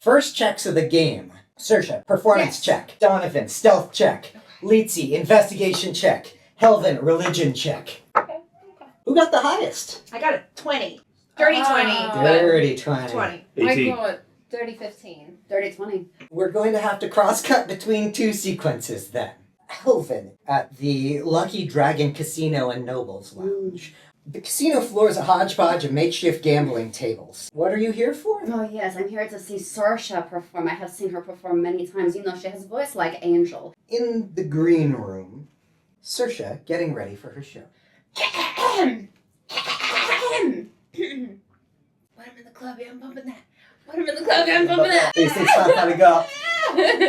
First checks of the game. Saoirse, performance check. Donovan, stealth check. Leezi, investigation check. Heulwin, religion check. Okay. Who got the highest? I got a 20. Dirty 20. Dirty 20. 20. 18. I got dirty 15. Dirty 20. We're going to have to cross-cut between two sequences then. Heulwin at the Lucky Dragon Casino and Nobles Lounge. The casino floor is a hodgepodge of makeshift gambling tables. What are you here for? Oh yes, I'm here to see Saoirse perform. I have seen her perform many times. You know, she has a voice like Angel. In the green room, Saoirse getting ready for her show. When I'm in the club, yeah, I'm bumping that. When I'm in the club, yeah, I'm bumping that. These things not how to go.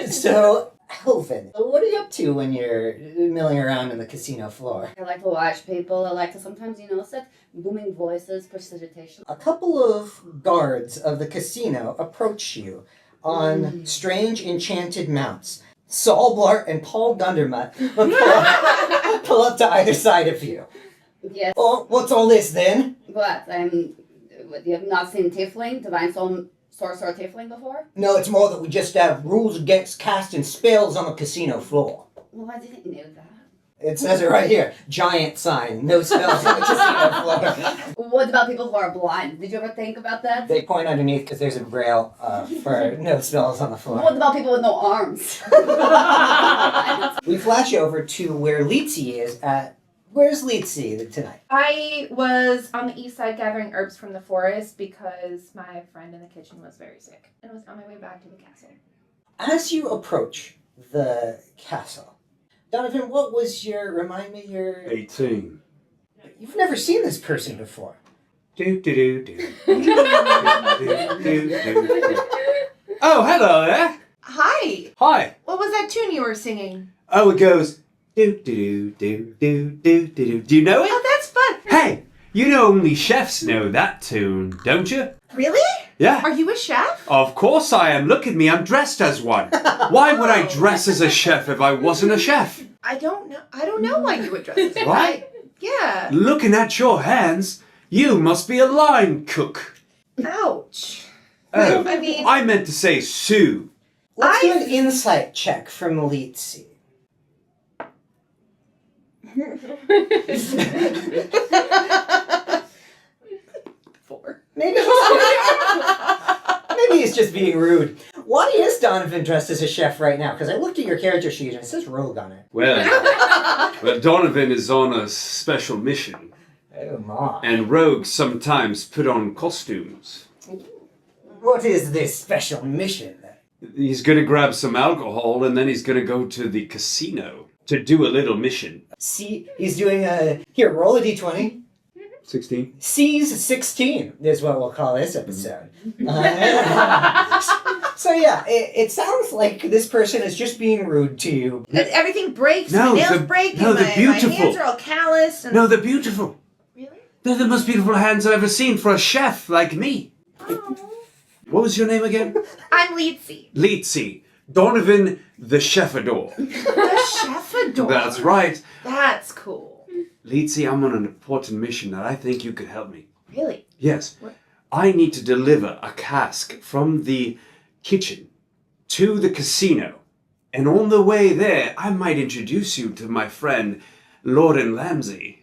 So, Heulwin, what are you up to when you're milling around in the casino floor? I like to watch people. I like to sometimes, set booming voices, precipitation. A couple of guards of the casino approach you on strange enchanted mounts. Saul Blart and Paul Dundermutt pull up to either side of you. Yes. Oh, what's all this then? But you have not seen Tiefling, Divine Sorcerer Tiefling before? No, it's more that we just have rules against casting spells on the casino floor. Well, I didn't know that. It says it right here. Giant sign. No spells on the casino floor. What about people who are blind? Did you ever think about that? They point underneath because there's a braille for no spells on the floor. What about people with no arms? We flash over to where Leezi is at... Where's Leezi tonight? I was on the east side gathering herbs from the forest because my friend in the kitchen was very sick and was on my way back to the castle. As you approach the castle, Donovan, what was remind me your... 18. You've never seen this person before. Oh, hello there. Hi. Hi. What was that tune you were singing? Oh, it goes do do do do do do do. Do you know it? Oh, that's fun. Hey, you know only chefs know that tune, don't you? Really? Yeah. Are you a chef? Of course I am. Look at me. I'm dressed as one. Why would I dress as a chef if I wasn't a chef? I don't know why you would dress as one. Right? Yeah. Looking at your hands, you must be a line cook. Ouch. Oh, I mean- I meant to say Sue. Let's do an insight check from Leezi. Four. Maybe he's just being rude. Why is Donovan dressed as a chef right now? Because I looked at your character sheet and it says rogue on it. Well, Donovan is on a special mission, Oh my. and rogues sometimes put on costumes. What is this special mission then? He's going to grab some alcohol and then he's going to go to the casino to do a little mission. See, he's doing a... Here, roll a d20. 16. C's 16 is what we'll call this episode. So yeah, it sounds like this person is just being rude to you. Everything breaks. No, my nails the- break. no, and they're my beautiful. hands are all calloused. And... No, they're beautiful. Really? They're the most beautiful hands I've ever seen for a chef like me. Oh. What was your name again? I'm Leezi. Leezi. Donovan the Chefador. The chefador. That's right. That's cool. Leezi, I'm on an important mission and I think you could help me. Really? Yes. What? I need to deliver a cask from the kitchen to the casino. And on the way there, I might introduce you to my friend, Lord and Lamsey.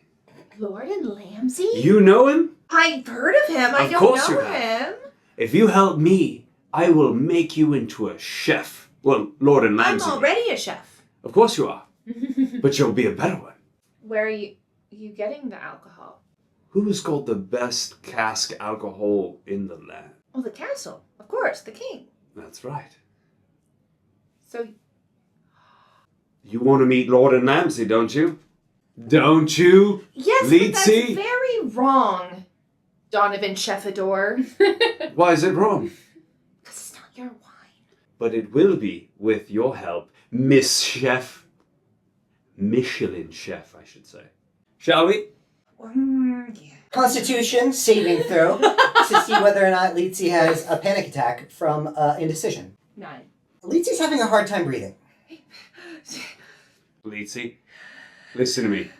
Lord and Lamsey? You know him? I've heard of him. I Of don't course know you have. him. If you help me, I will make you into a chef. Well, Lord and I'm Lamsey. already a chef. Of course you are. But you'll be a better one. Where are you getting the alcohol? Who has got the best cask alcohol in the land? Oh, the castle. Of course, the king. That's right. So You want to meet Lord and Lamsey, don't you? Don't you? Yes, but Leezi? that's very wrong, Donovan Chefador. Why is it wrong? Because it's not your wine. But it will be with your help, Miss Chef. Michelin Chef, I should say. Shall we? Yeah. Constitution saving throw to see whether or not Leezi has a panic attack from indecision. 9. Leezi's having a hard time breathing. Leezi, listen to me.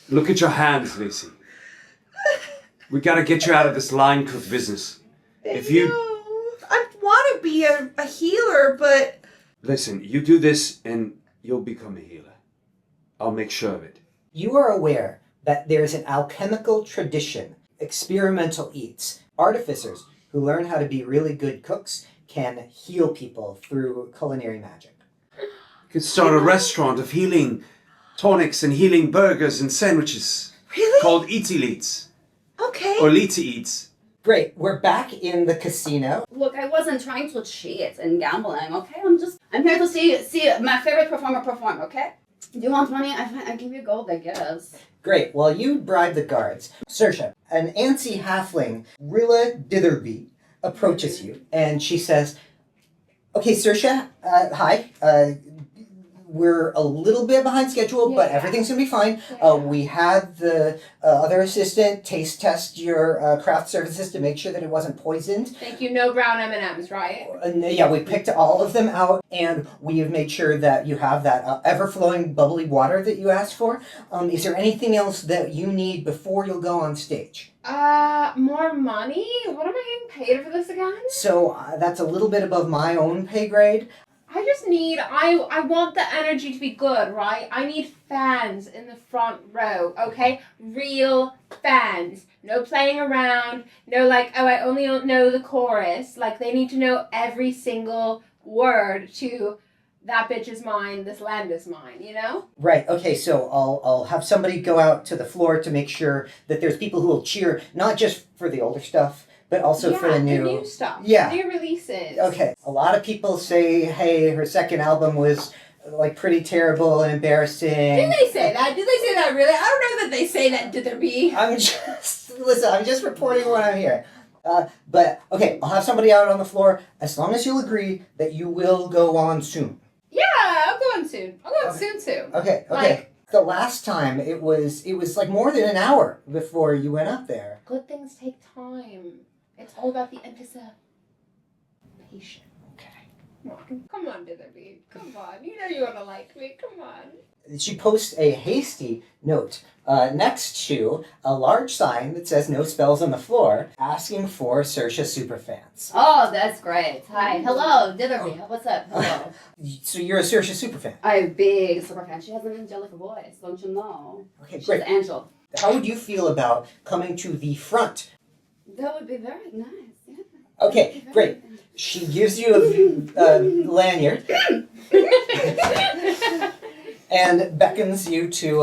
Look at your hands, Leezi. We gotta get you out of this line cook business. If you I want to be a healer, but Listen, you do this and you'll become a healer. I'll make sure of it. You are aware that there's an alchemical tradition, experimental eats. Artificers who learn how to be really good cooks can heal people through culinary magic. You could start a restaurant of healing tonics and healing burgers and sandwiches really? called Eaty Leets Okay. or Leety Eats. Great, we're back in the casino. Look, I wasn't trying to cheat in gambling, okay? I'm here to see my favorite performer perform, okay? Do you want money? I give you gold, I guess. Great, well you bribe the guards. Saoirse, an antsy halfling, Rilla Ditherby, approaches you and she says, okay, Saoirse, hi. We're a little bit behind schedule, but everything's gonna be fine. We had the other assistant taste test your craft services to make sure that it wasn't poisoned. Thank you. No brown M&Ms, right? And yeah, we picked all of them out, and we have made sure that you have that ever-flowing bubbly water that you asked for. Is there anything else that you need before you'll go on stage? More money? What am I getting paid for this again? So that's a little bit above my own pay grade. I just need, I want the energy to be good, right? I need fans in the front row, okay? Real fans. No playing around. No like, oh, I only don't know the chorus. Like, they need to know every single word to that bitch is mine, this land is mine, you know? Right, okay, so I'll have somebody go out to the floor to make sure that there's people who will cheer, not just for the older stuff, but also for the new stuff. Yeah. New releases. Okay, a lot of people say, hey, her second album was like pretty terrible and embarrassing. Do they say that? Do they say that really? I don't know that they say that to their be. I'm just reporting what I'm hearing. But okay, I'll have somebody out on the floor as long as you'll agree that you will go on soon. Yeah, I'll go on soon. I'll go on soon. Okay. Like, the last time it was like more than an hour before you went up there. good things take time. It's all about the anticipation. Okay. Come on, Ditherby. Come on. You know you want to like me. Come on. She posts a hasty note next to a large sign that says no spells on the floor, asking for Saoirse superfans. Oh, that's great. Hi. Hello, Ditherby. What's up? Hello. So you're a Saoirse superfan. I'm a big super fan. She has an angelic voice, don't you know? Okay, She's great. an angel. How would you feel about coming to the front? That would be very nice. Yeah. Okay, great. She gives you a lanyard and beckons you to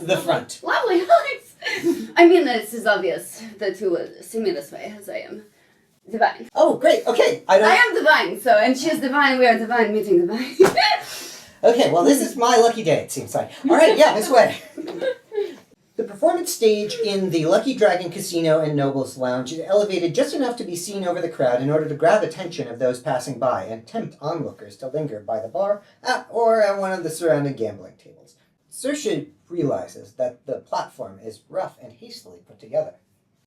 the front. Lovely, nice. I mean, this is obvious that you would see me this way, as I am divine. Oh, great. Okay, I am divine, so, and she is divine, we are divine, meeting divine. Okay, well, this is my lucky day, it seems like. All right, yeah, this way. The performance stage in the Lucky Dragon Casino and Nobles Lounge is elevated just enough to be seen over the crowd in order to grab attention of those passing by and tempt onlookers to linger by the bar or at one of the surrounding gambling tables. Saoirse realizes that the platform is rough and hastily put together.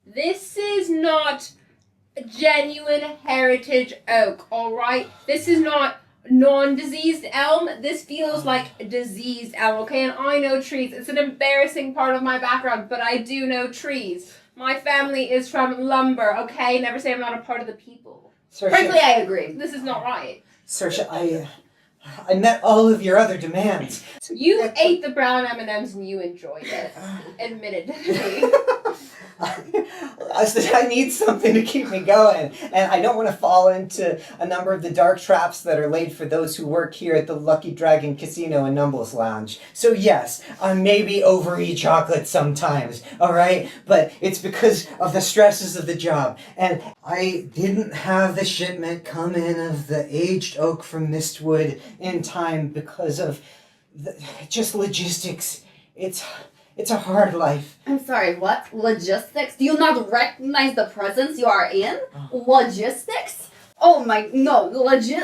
This is not genuine heritage oak, alright? This is not non-diseased elm. This feels like a diseased elm, okay? And I know trees. It's an embarrassing part of my background, but I do know trees. My family is from lumber, okay? Never say I'm not a part of the people. Saoirse, Frankly, I agree. This is not right. Saoirse, I met all of your other demands. You ate the brown M&Ms and you enjoyed it. Admittedly. I need something to keep me going, and I don't want to fall into a number of the dark traps that are laid for those who work here at the Lucky Dragon Casino and Nobles Lounge. So yes, I maybe overeat chocolate sometimes, alright? But it's because of the stresses of the job, and I didn't have the shipment come in of the aged oak from Mistwood in time because of just logistics. It's a hard life. I'm sorry, what? Logistics? Do you not recognize the presence you are in? Logistics? Oh my, no, logistics!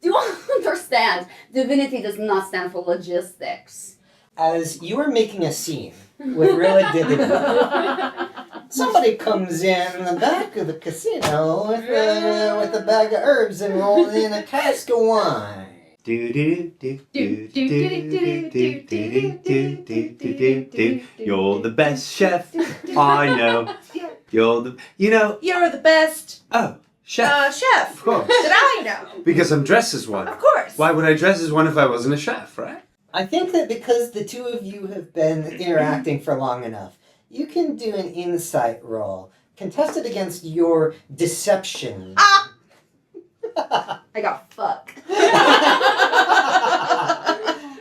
Do you understand? Divinity does not stand for logistics. As you are making a scene with Rilla Ditherby, somebody comes in the back of the casino with a bag of herbs and rolls in a cask of wine. You're the best chef I know. You're the... You're the best Oh, chef. chef. Of course. That I know. Because I'm dressed as one. Of course. Why would I dress as one if I wasn't a chef, right? I think that because the two of you have been interacting for long enough, you can do an insight roll, contested against your deception. Ah! I got fuck.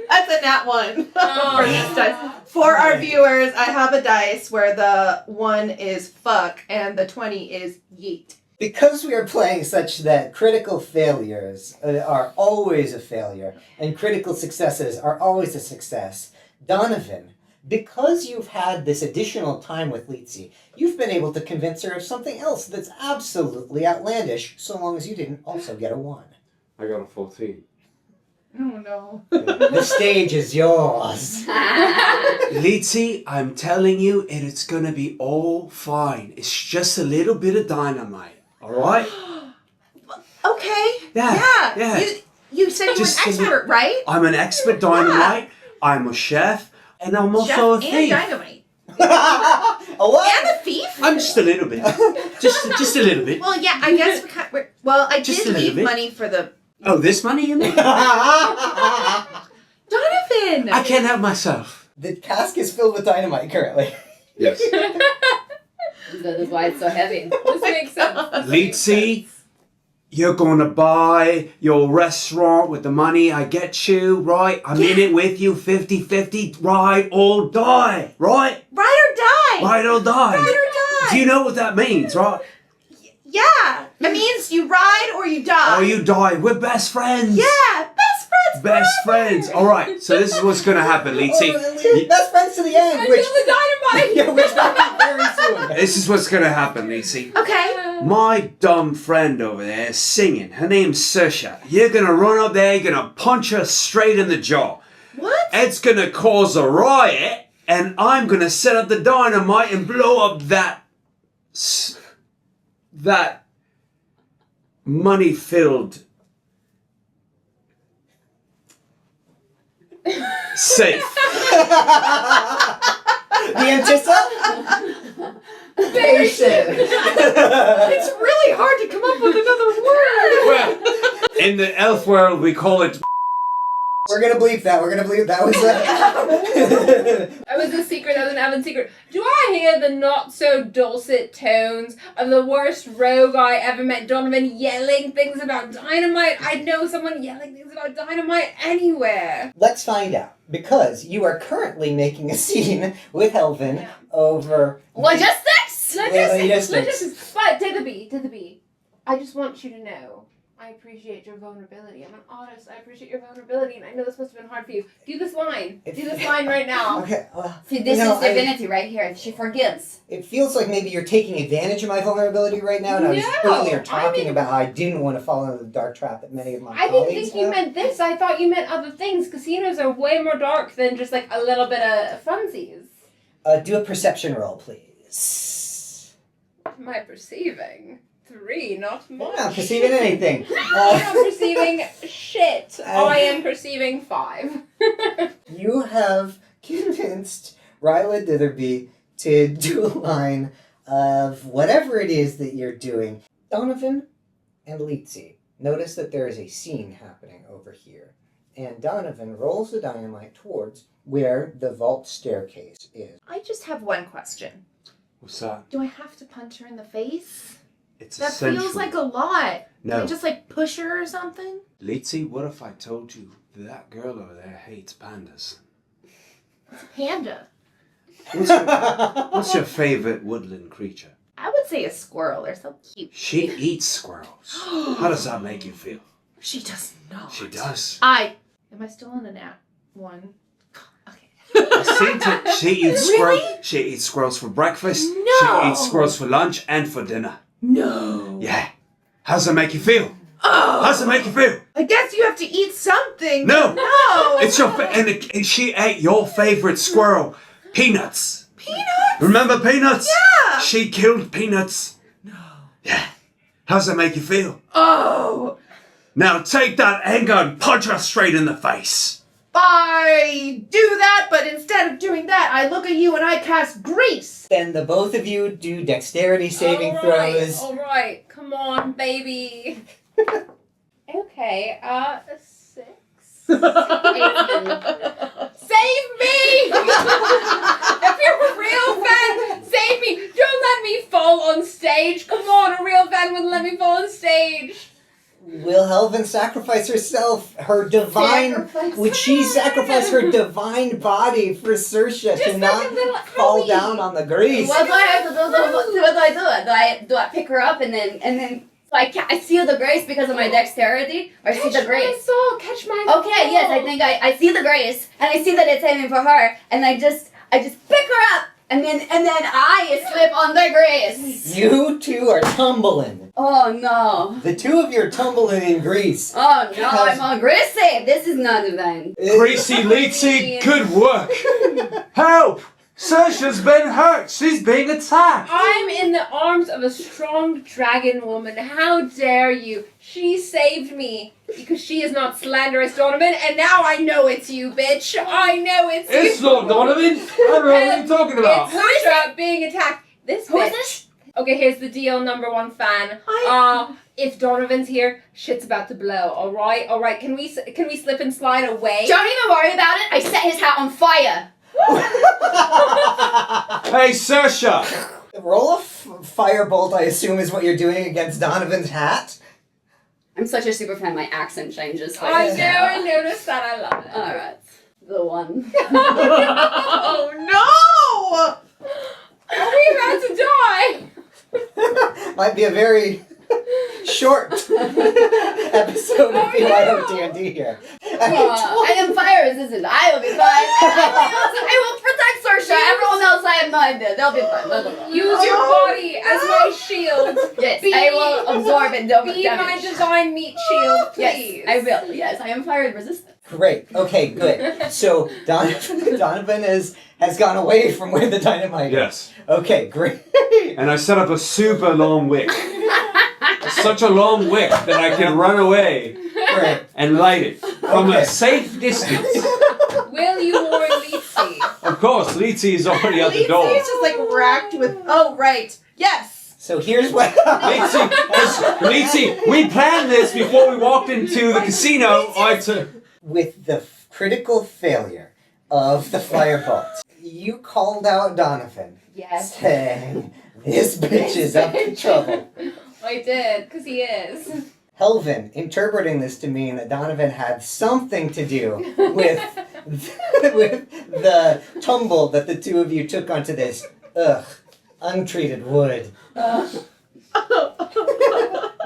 That's a nat 1 Oh. for this dice. For our viewers, I have a dice where the 1 is fuck and the 20 is yeet. Because we are playing such that critical failures are always a failure, and critical successes are always a success, Donovan, because you've had this additional time with leezi, you've been able to convince her of something else that's absolutely outlandish, so long as you didn't also get a 1. I got a 14. Oh no. The stage is yours. Leezi, I'm telling you, it's gonna be all fine. It's just a little bit of dynamite, alright? Okay. Yeah. You said you were an Just a expert, right? I'm an expert dynamite, I'm a chef, and I'm also a Chef and thief. dynamite. A what? And a thief? I'm just a little bit. Just a little bit. Well, yeah, I guess I Just did a little leave bit. money for the... Oh, this money you mean? Donovan! I can't help myself. The cask is filled with dynamite currently. Yes. That is why it's so heavy. This makes sense. Leezi, you're gonna buy your restaurant with the money I get you, right? I'm in it with you, 50-50, ride or die, right? Ride or die! Ride or die. Ride or die! Do you know what that means, right? Yeah! It means you ride or you die. Or you die. We're best friends. Yeah! Best friends Best forever! friends. All right. So this is what's gonna happen, Leezi. Oh, best friends to the end, Until which the dynamite! yeah, which will be very soon. This is what's gonna happen, Leezi. Okay. My dumb friend over there is singing. Her name's Saoirse. You're gonna run up there. You're gonna punch her straight in the jaw. What? It's gonna cause a riot, and I'm gonna set up the dynamite and blow up that money-filled safe. The anticipation. It's really hard to come up with another word. Well, in the elf world, we call it. We're gonna bleep that. We're gonna bleep that. Was That was a secret, that was an Evan secret. Do I hear the not so dulcet tones of the worst rogue I ever met, Donovan, yelling things about dynamite? I'd know someone yelling things about dynamite anywhere. Let's find out. Because you are currently making a scene with Heulwin over Logistics? Logistics. But to the B. I just want you to know, I appreciate your vulnerability. I'm an artist. I appreciate your vulnerability, and I know this must have been hard for you. Do this line. Do this line right now. Okay. Well, See, this you know, is divinity right here. She forgives. it feels like maybe you're taking advantage of my vulnerability right now, and I was No, earlier I talking mean- about how I didn't want to fall into the dark trap that many of my I didn't colleagues think you have. meant this. I thought you meant other things. Casinos are way more dark than just like a little bit of funsies. Do a perception roll, please. Am I perceiving? 3, not I'm much. not perceiving anything. I am perceiving shit. I am perceiving 5. You have convinced Ryla Ditherby to do a line of whatever it is that you're doing. Donovan and leezi notice that there is a scene happening over here, and Donovan rolls the dynamite towards where the vault staircase is. I just have one question. What's that? Do I have to punch her in the face? It's That essential. feels like a lot. No. Can I just like push her or something? Leezi, what if I told you that girl over there hates pandas? It's a panda. What's your favorite woodland creature? I would say a squirrel. They're so cute. She eats squirrels. How does that make you feel? She does not. She does. Am I still in an app 1? Okay. She eats Really? squirrels. She eats squirrels for breakfast. No. She eats squirrels for lunch and for dinner. No. Yeah. How's that make you feel? Oh. How's it make you feel? I guess you have to eat something. No. No. It's your and she ate your favorite squirrel, Peanuts. Peanuts? Remember Peanuts? Yeah. She killed Peanuts. No. Yeah. How's that make you feel? Oh. Now take that anger and punch her straight in the face. I do that, but instead of doing that, I look at you and I cast Grease. Then the both of you do dexterity saving throws. All right, come on, baby. Okay, 6. Save me! If you're a real fan, save me! Don't let me fall on stage! Come on, a real fan wouldn't let me fall on stage! Will Helvin sacrifice herself, her divine... Would she sacrifice her divine body for Saoirse Just to like not a little fall Ellie. down on the grease? What do I have to do? What do I do? Do I pick her up and then so I seal the grace because of my dexterity, or see the grace? Catch my soul, catch my Okay, yes, I think I see the grace and I see that it's aiming for her, and I just pick her up and then I slip on the grace. You two are tumbling. Oh no. The two of you are tumbling in grease. Oh no, I'm on greasy. This is not divine. Greasy Leezi, good work. Help! Saoirse's been hurt. She's being attacked. I'm in the arms of a strong dragon woman. How dare you? She saved me because she is not slanderous, Donovan, and now I know it's you, bitch. I know it's you. It's not Donovan. I don't know what you're talking about. It's Saoirse being attacked. This Who is bitch. this? Okay, here's the deal, number one fan. If Donovan's here, shit's about to blow. All right. Can we slip and slide away? Don't even worry about it. I set his hat on fire. Hey, Saoirse. Roll a firebolt, I assume, is what you're doing against Donovan's hat. I'm such a super fan. My accent changes. I know. I noticed that. I love it. All right, the one. Oh no! Are we about to die? Might be a very short episode of BYODnD here. I am fire resistant. I will be fine. I will protect Saoirse. Everyone else, I have no idea. They'll be fine. Use your body as my shield. Yes, Be- I will absorb and don't Be damage. my divine meat shield, please. Yes, I will. Yes, I am fire resistant. Great. Okay, good. So Donovan has gone away from where the dynamite is. Yes. Okay, great. And I set up a super long wick. Such a long wick that I can run away Great. and light it from Okay. a safe distance. Will you warn Leezi? Of course, Leezi is already at the Lee's door. just like racked with. Oh right. Yes. So here's what. Leezi, we planned this before we walked into the casino. With the critical failure of the firebolt, you called out Donovan, Yes. saying, "This bitch is up to trouble." I did, because he is. Helvin, interpreting this to mean that Donovan had something to do with the tumble that the two of you took onto this, untreated wood,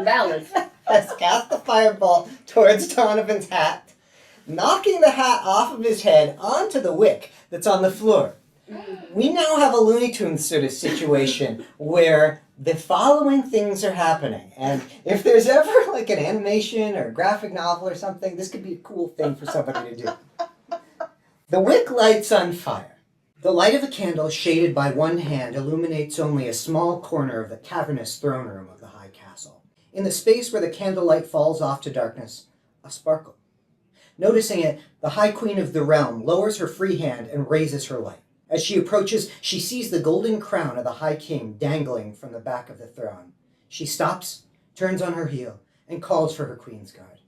Valid. has cast the firebolt towards Donovan's hat, knocking the hat off of his head onto the wick that's on the floor. We now have a Looney Tunes sort of situation where the following things are happening. And if there's ever like an animation or a graphic novel or something, this could be a cool thing for somebody to do. The wick lights on fire. The light of a candle shaded by one hand illuminates only a small corner of the cavernous throne room of the high castle. In the space where the candlelight falls off to darkness, a sparkle. Noticing it, the High Queen of the realm lowers her free hand and raises her light. As she approaches, she sees the golden crown of the High King dangling from the back of the throne. She stops, turns on her heel, and calls for her Queen's Guard.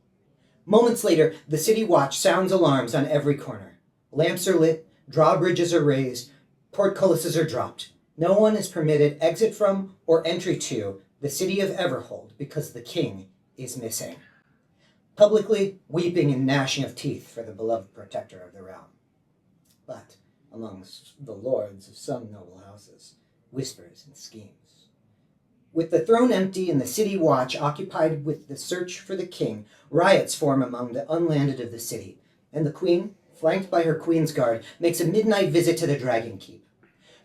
Moments later, the city watch sounds alarms on every corner. Lamps are lit, drawbridges are raised, portcullises are dropped. No one is permitted exit from or entry to the city of Everhold because the king is missing. Publicly weeping and gnashing of teeth for the beloved protector of the realm. But amongst the lords of some noble houses, whispers and schemes. With the throne empty and the city watch occupied with the search for the king, riots form among the unlanded of the city, and the queen, flanked by her Queen's Guard, makes a midnight visit to the Dragon Keep.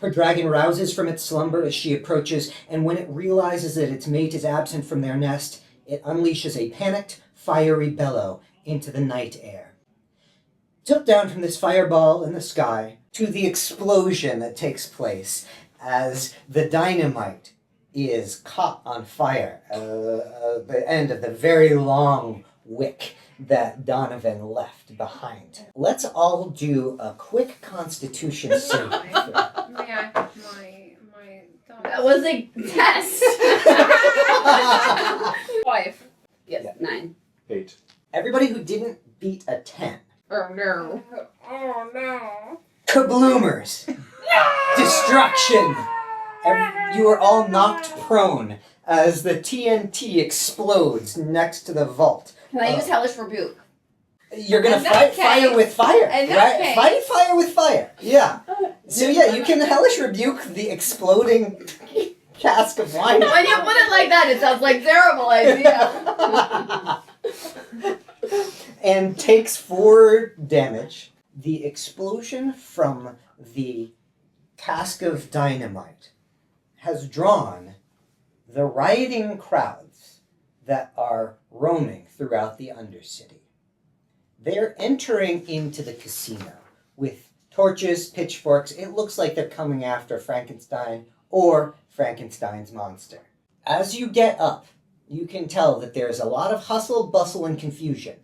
Her dragon rouses from its slumber as she approaches, and when it realizes that its mate is absent from their nest, it unleashes a panicked, fiery bellow into the night air. Took down from this fireball in the sky to the explosion that takes place as the dynamite is caught on fire at the end of the very long wick that Donovan left behind. Let's all do a quick constitution save. May I have my thoughts? That was a test. 5. Yes, Yeah. 9. 8. Everybody who didn't beat a 10. Oh no. Oh no. Kabloomers! Destruction! You are all knocked prone as the TNT explodes next to the vault. Can I use Hellish Rebuke? You're gonna In that fight case- fire with fire, in that right? case- Fight fire with fire, yeah. So yeah, you can hellish rebuke the exploding cask of wine. When you put it like that, it sounds like a terrible idea. And takes 4 damage. The explosion from the cask of dynamite has drawn the rioting crowds that are roaming throughout the Undercity. They're entering into the casino with torches, pitchforks. It looks like they're coming after Frankenstein or Frankenstein's monster. As you get up, you can tell that there's a lot of hustle, bustle, and confusion.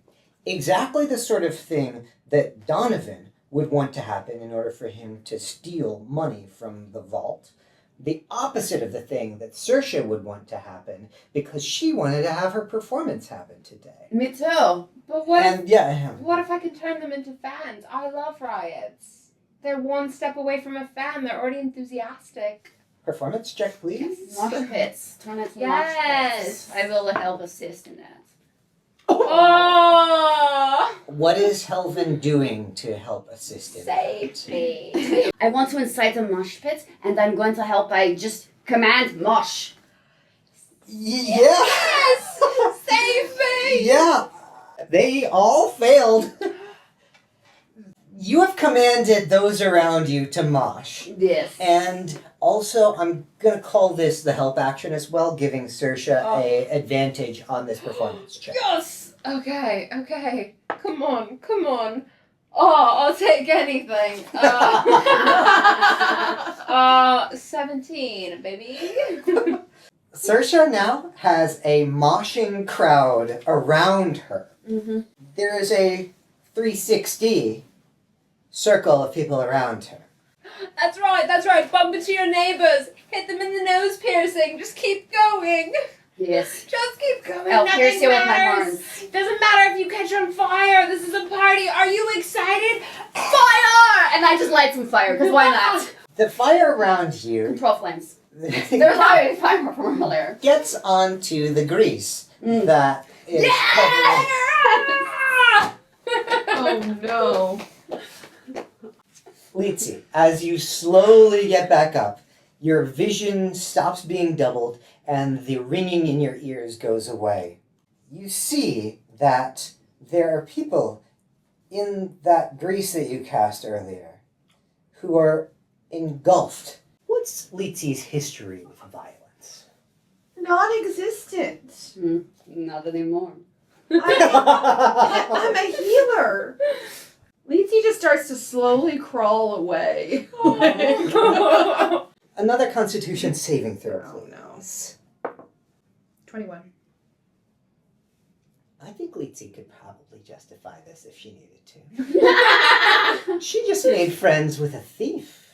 Exactly the sort of thing that Donovan would want to happen in order for him to steal money from the vault. The opposite of the thing that saoirse would want to happen because she wanted to have her performance happen today. Me too. But what And yeah, if I can turn them into fans? I love riots. They're one step away from a fan. They're already enthusiastic. performance check, please. Mosh pits. Turn it to Yes. mosh pits. I will help assist in that. Oh! What is Heulwin doing to help assist in that? Save me. I want to incite a mosh pit, and I'm going to help by just command mosh. Yeah. Yes! Save me! Yeah. They all failed. You have commanded those around you to mosh. Yes. And also, I'm going to call this the help action as well, giving saoirse a advantage on this performance check. Yes! Okay. Come on. Oh, I'll take anything. 17, baby. Saoirse now has a moshing crowd around her. Mm-hmm. There is a 360 circle of people around her. That's right. Bump into your neighbors. Hit them in the nose piercing. Just keep going. Yes. Just keep going. I'll Nothing pierce you with my matters. horns. Doesn't matter if you catch on fire. This is a party. Are you excited? Fire! And I just light some fire, because why not? The fire around you Control flames. There's already fire from earlier. gets onto the grease that is Oh no. Leezi, as you slowly get back up, your vision stops being doubled and the ringing in your ears goes away. You see that there are people in that grease that you cast earlier who are engulfed. What's Leezi's history with violence? Non-existent. Not anymore. I'm a healer. Leezi just starts to slowly crawl away. Another Constitution saving throw, Oh, please. no. 21. I think Leezi could probably justify this if she needed to. She just made friends with a thief.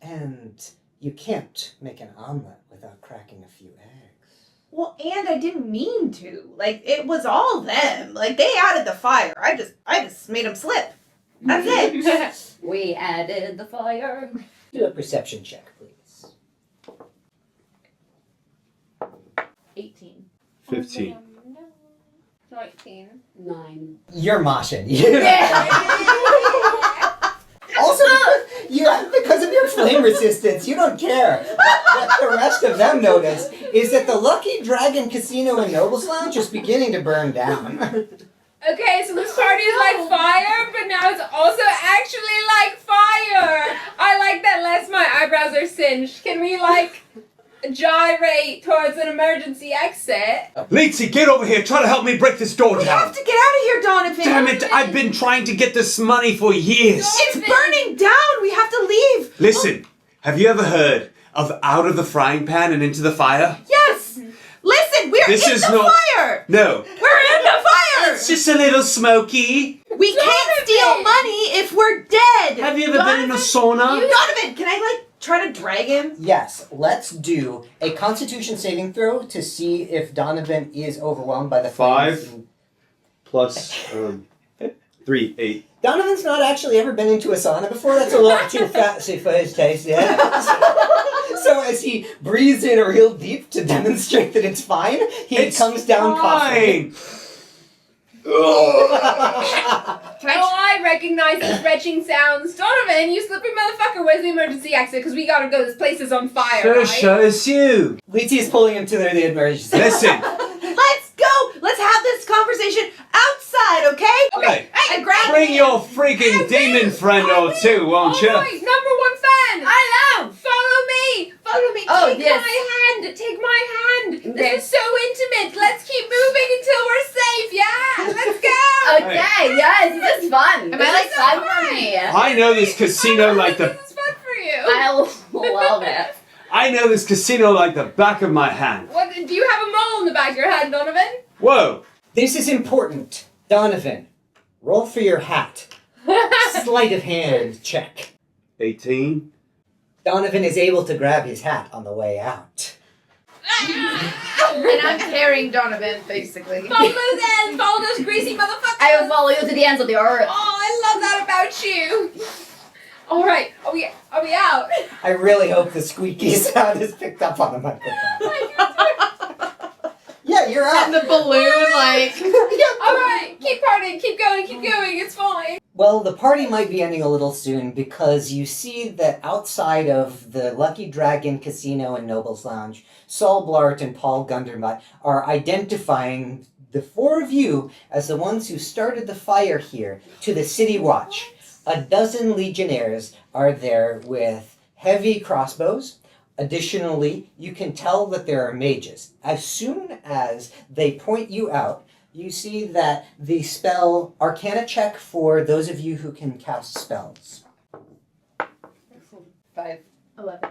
And you can't make an omelet without cracking a few eggs. Well, and I didn't mean to. Like, it was all them. Like, they added the fire. I just made them slip. That's it. We added the fire. Do a perception check, please. 18. 15. 19. 9. You're moshing. Yeah. Also, because of your flame resistance, you don't care. What the rest of them notice is that the Lucky Dragon Casino and Nobles Lounge is beginning to burn down. Okay, so this party is like fire, but now it's also actually like fire. I like that less my eyebrows are singed. Can we, gyrate towards an emergency exit? Leezi, get over here. Try to help me break this door We down. have to get out of here, Donovan. Damn it, I've been trying to get this money for years. It's burning down. We have to leave. Listen, have you ever heard of out of the frying pan and into the fire? Yes. Listen, we're This in is the not- fire. No. We're in the fire. It's just a little smoky. We can't steal money if we're dead. Have you ever been in a sauna? Donovan, can I try to drag him? Yes, let's do a Constitution saving throw to see if Donovan is overwhelmed by the flames. 5 plus 3, 8. Donovan's not actually ever been into a sauna before. That's a little too fancy for his taste, yeah. So as he breathes in real deep to demonstrate that it's fine, he comes down coughing. I recognize these retching sounds. Donovan, you slippy motherfucker, where's the emergency exit? Because we gotta go, this place is on fire, right? It's you. Leezi is pulling him to the emergency. Listen. Let's go. Let's have this conversation outside, okay? Okay. Hey, grab Bring me. your freaking demon friend or two, won't you? Alright, number one fan! I know. Follow me! Follow me! Oh, Take yes. my hand! Take my hand! Okay. This is so intimate! Let's keep moving until we're safe! Yeah! Let's go! Okay, yes, this is fun. Am This I is fun for me. I know this casino like the... This is fun for you! I love it. I know this casino like the back of my hand. What, do you have a mole in the back of your head, Donovan? Whoa. This is important. Donovan, roll for your hat. Sleight of hand check. 18. Donovan is able to grab his hat on the way out. And I'm carrying Donovan, basically. Follow them! Follow those greasy motherfuckers! I will follow you to the ends of the earth. Oh, I love that about you! Alright, are we out? I really hope the squeaky sound is picked up on the microphone. Yeah, you're out. And the balloon, Alright, keep partying, keep going, it's fine. Well, the party might be ending a little soon because you see that outside of the Lucky Dragon Casino and Nobles Lounge, Saul Blart and Paul Gundermutt are identifying the four of you as the ones who started the fire here to the City Watch. A dozen legionnaires are there with heavy crossbows. Additionally, you can tell that there are mages. As soon as they point you out, you see that the spell Arcana check for those of you who can cast spells. 5, 11.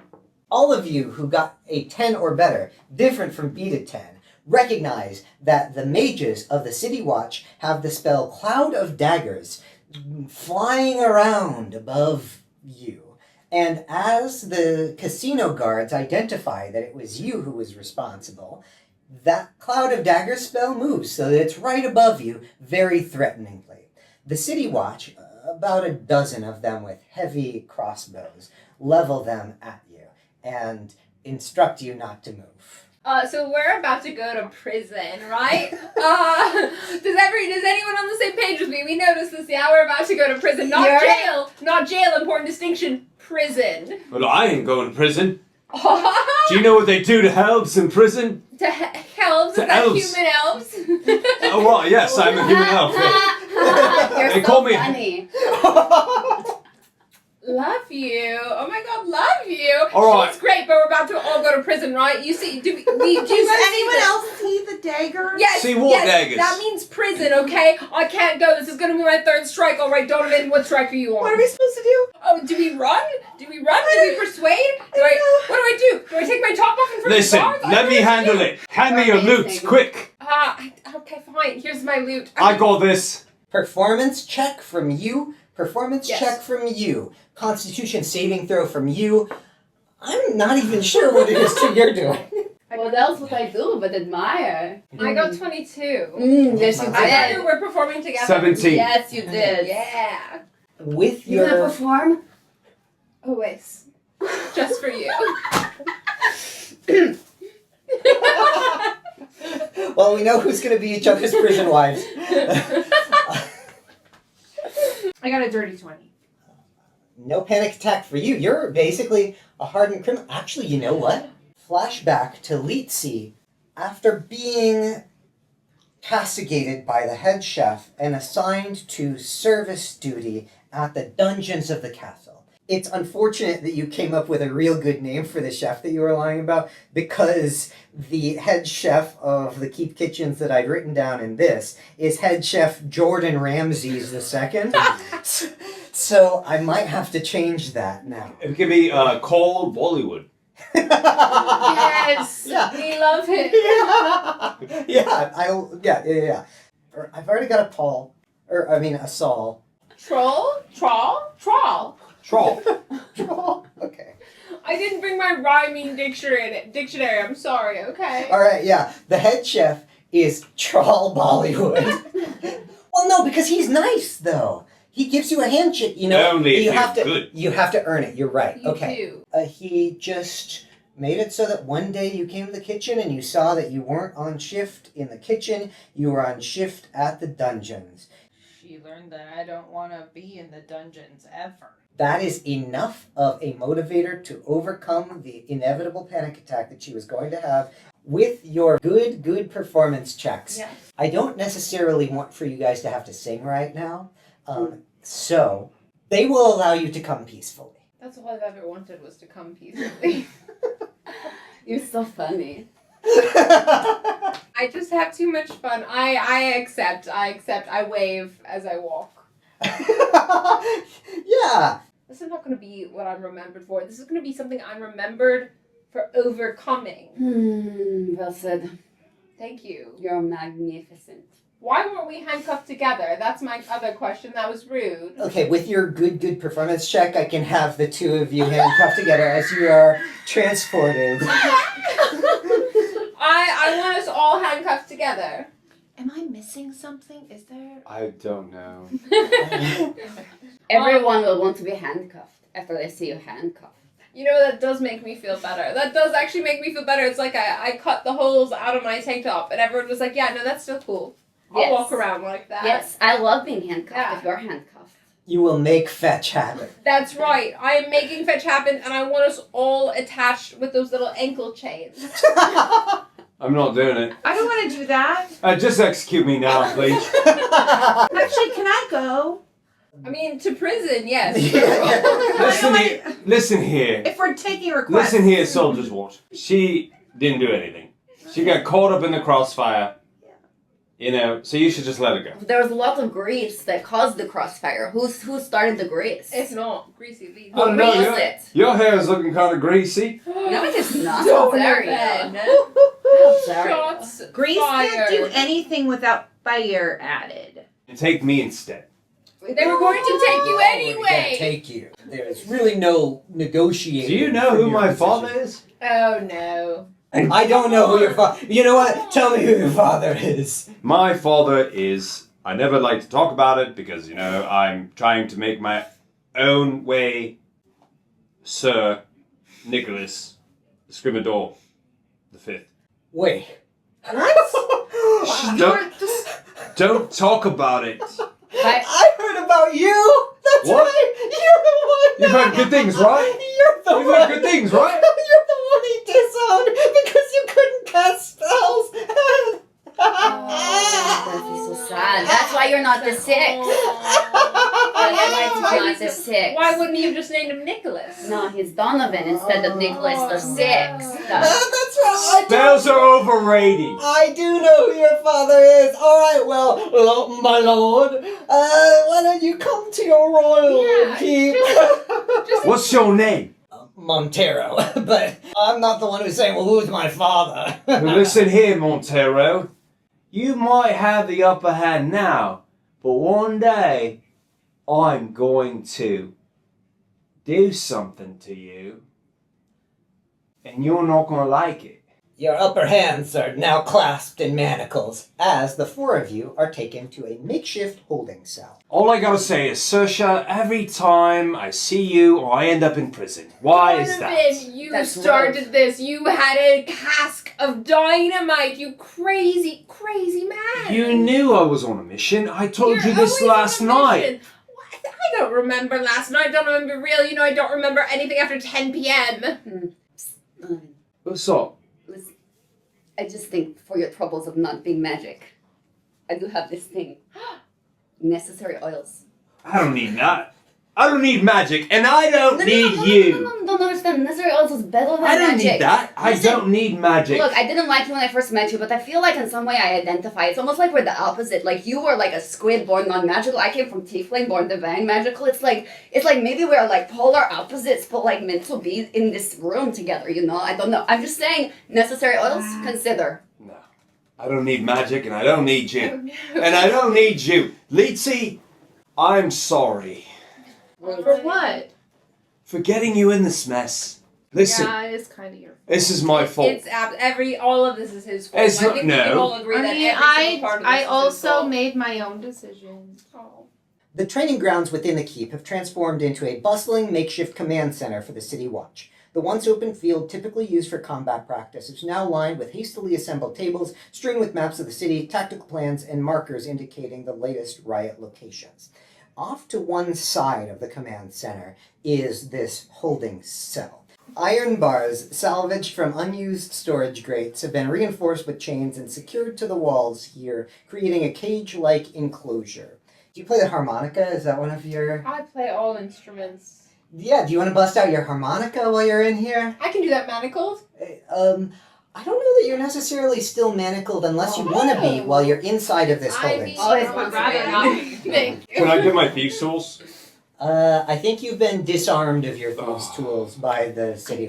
All of you who got a 10 or better, different from beat 10, recognize that the mages of the City Watch have the spell Cloud of Daggers flying around above you. And as the casino guards identify that it was you who was responsible, that Cloud of Daggers spell moves so that it's right above you, very threateningly. The City Watch, about a dozen of them with heavy crossbows, level them at you and instruct you not to move. So we're about to go to prison, right? Does anyone on the same page with me? We noticed this, yeah, we're about to go to prison. Not jail, important distinction, prison. Well, I ain't going to prison. Do you know what they do to elves in prison? To elves? To Is that elves. human elves? Oh, well, yes, I'm a human elf. You're They so call me- funny. Love you. Oh my god, love you. All right. It's great, but we're about to all go to prison, right? You see, do you guys see anyone this? else see the dagger? Yes, See what yes, daggers? that means prison, okay? I can't go. This is gonna be my third strike. All right, Donovan, what strike are you on? What are we supposed to do? Oh, do we run? Do we persuade? What do I do? Do I take my top off in front Listen, of the guards? let me handle it. Hand me your loot, Amazing. quick. Okay, fine. Here's my loot. I got this. Performance check from you. Performance Yes. check from you. Constitution saving throw from you. I'm not even sure what it is that you're doing. What else would I do but admire? I got 22. Yes, you I did. thought we're performing together. 17. Yes, you did. Yeah. With You gonna your perform? Always. Just for you. well, we know who's going to be each other's prison wives. I got a dirty 20. No panic attack for you. You're basically a hardened criminal. Actually, you know what? Flashback to Leezi after being castigated by the head chef and assigned to service duty at the dungeons of the castle. It's unfortunate that you came up with a real good name for the chef that you were lying about, because the head chef of the Keep Kitchens that I'd written down in this is head chef Jordan Ramses II. So I might have to change that now. It could be Cole Bollywood. Yes. Yeah. We love him. Yeah. Yeah. I've already got a Paul. A Saul. Troll? Trawl? Trawl. Troll. Troll. Okay. I didn't bring my rhyming dictionary. I'm sorry, okay? Alright, yeah. The head chef is Troll Bollywood. Well, no, because he's nice, though. He gives you a handshake, you know. Only if you you're have to, good. You have to earn it. You're right. You Okay. do. He just made it so that one day you came to the kitchen and you saw that you weren't on shift in the kitchen. You were on shift at the dungeons. She learned that I don't want to be in the dungeons ever. That is enough of a motivator to overcome the inevitable panic attack that she was going to have with your good performance checks. Yeah. I don't necessarily want for you guys to have to sing right now. So they will allow you to come peacefully. That's all I've ever wanted was to come peacefully. You're so funny. I just have too much fun. I accept. I wave as I walk. Yeah. This is not going to be what I'm remembered for. This is going to be something I'm remembered for overcoming. Well said. Thank you. You're magnificent. Why weren't we handcuffed together? That's my other question. That was rude. Okay, with your good performance check, I can have the two of you handcuffed together as you are transported. I want us all handcuffed together. Am I missing something? Is there... I don't know. Everyone will want to be handcuffed after they see you handcuffed. You know, that does make me feel better. That does actually make me feel better. It's like I cut the holes out of my tank top and everyone was like, yeah, no, that's still cool. I'll Yes. walk around like that. Yes, I love being handcuffed Yeah. if you're handcuffed. You will make fetch happen. That's right. I am making fetch happen and I want us all attached with those little ankle chains. I'm not doing it. I don't want to do that. Just execute me now, please. Actually, can I go? I mean, to prison, yes. Listen here. If we're taking requests. Listen here, Soldier's Watch. She didn't do anything. She got caught up in the crossfire. You know, so you should just let her go. There was a lot of grease that caused the crossfire. Who started the grease? It's not greasy lead. Oh, Who no, greased your, it? your hair is looking kind of greasy. No, it is not. Don't How dare then. you? How dare you? Shots Grease fired. can't do anything without fire added. Take me instead. They were going to take you We're gonna anyway. take you. There's really no negotiating. Do you know for who your my position. father is? Oh no. I don't know who your father... You know what? Tell me who your father is. My father is... I never like to talk about it because, you know, I'm trying to make my own way. Sir Nicholas Scrimador V. Wait. Don't talk about it. I heard about you. That's What? right. You're the one. You've heard good things, right? You're the You've one. heard good things, right? You're the one he disowned because you couldn't cast spells. That's so sad. That's why you're not the six. That's why he's not the six. Why wouldn't you have just named him Nicholas? No, he's Donovan instead of Nicholas the six. That's right. Spells are overrated. I do know who your father is. All right, well, my lord, why don't you come to your royal Yeah, keep? What's your name? Montero, but I'm not the one who's saying, well, who's my father? Listen here, Montero. You might have the upper hand now, but one day I'm going to do something to you, and you're not going to like it. Your upper hands are now clasped in manacles as the four of you are taken to a makeshift holding cell. All I gotta say is, Saoirse, every time I see you, I end up in prison. Why is Donovan, that? you That's started this. You had a cask of dynamite. You crazy, crazy man. You knew I was on a mission. I told You're you this always on last a night. mission. What? I don't remember last night. I don't remember real. You know, I don't remember anything after 10 p.m. What's up? Listen, I just think for your troubles of not being magic, I do have this thing. Necessary oils. I don't need that. I don't need magic, and I don't need you. No, don't understand. Necessary oils is better than I don't magic. need that. I Listen, don't need magic. Look, I didn't like you when I first met you, but I feel like in some way I identify. It's almost like we're the opposite. Like you were like a squid born non-magical. I came from tiefling born divine magical. It's like maybe we're like polar opposites, but like meant to be in this room together. You know? I don't know. I'm just saying necessary oils. Consider. No. I don't need magic, and I don't need you. Oh, no. And I don't need you. Leezi, I'm sorry For what? for getting you in this mess. Listen, Yeah, it is kind of your fault. this is my fault. It's all of this is his fault. It's I not- think no. we can all agree I that mean, every single part of this I is his also fault. made my own decisions. Oh. The training grounds within the keep have transformed into a bustling makeshift command center for the City Watch. The once open field typically used for combat practice is now lined with hastily assembled tables strewn with maps of the city, tactical plans, and markers indicating the latest riot locations. Off to one side of the command center is this holding cell. Iron bars, salvaged from unused storage grates, have been reinforced with chains and secured to the walls here, creating a cage-like enclosure. Do you play the harmonica? Is that one of your... I play all instruments. Yeah, do you want to bust out your harmonica while you're in here? I can do that manacled. I don't know that you're necessarily still manacled unless you want to be while you're inside of this I holding mean, cell. Always I would wants to rather be. not. Thank you. Can I get my thieves' tools? I think you've been disarmed of your thieves' tools by the city.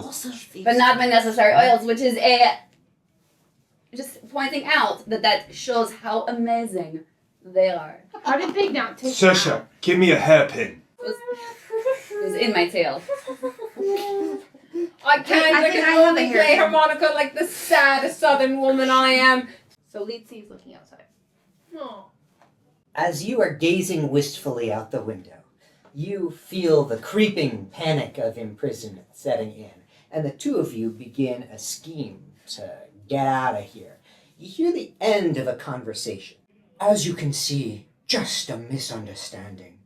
But not my necessary oils, which is just pointing out that shows how amazing they are. How did they not take Saoirse, give me a hairpin. It was in my tail. I can't. I I think can I have only a play hairpin. harmonica like the sad southern woman I am. So Leezi is looking outside. Oh. As you are gazing wistfully out the window, you feel the creeping panic of imprisonment setting in, and the two of you begin a scheme to get out of here. You hear the end of a conversation. As you can see, just a misunderstanding.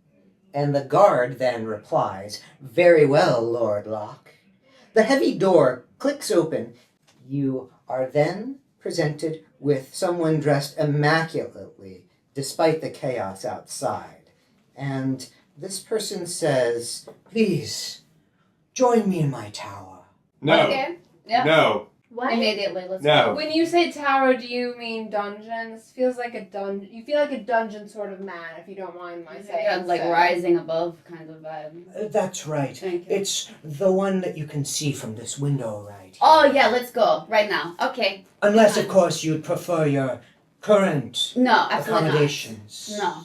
And the guard then replies, "Very well, Lord Locke." The heavy door clicks open. You are then presented with someone dressed immaculately, despite the chaos outside. And this person says, "Please, join me in my tower." No. Okay. Yeah. No. What? Immediately. Let's No. go. When you say tower, do you mean dungeons? Feels like a dungeon. You feel like a dungeon sort of man, if you don't mind my saying. Yeah, like so. rising above kind of vibe. That's right. Thank you. It's the one that you can see from this window right Oh here. yeah, let's go right now. Okay. Unless, of course, you'd prefer your current No, absolutely accommodations. not. No.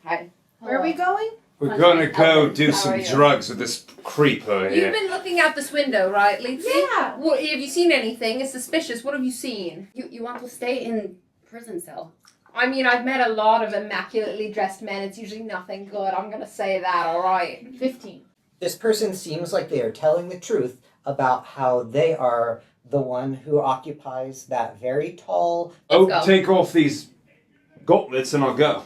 Hi. Where are we going? We're gonna go Elven, do how some are you? drugs with this creeper You've here. been looking out this window, right, Leezi? Yeah. What, have you seen anything? It's suspicious. What have you seen? You want to stay in prison cell? I mean, I've met a lot of immaculately dressed men. It's usually nothing good. I'm gonna say that, alright? 15. This person seems like they are telling the truth about how they are the one who occupies that very tall... Oh, Let's go. take off these gauntlets and I'll go.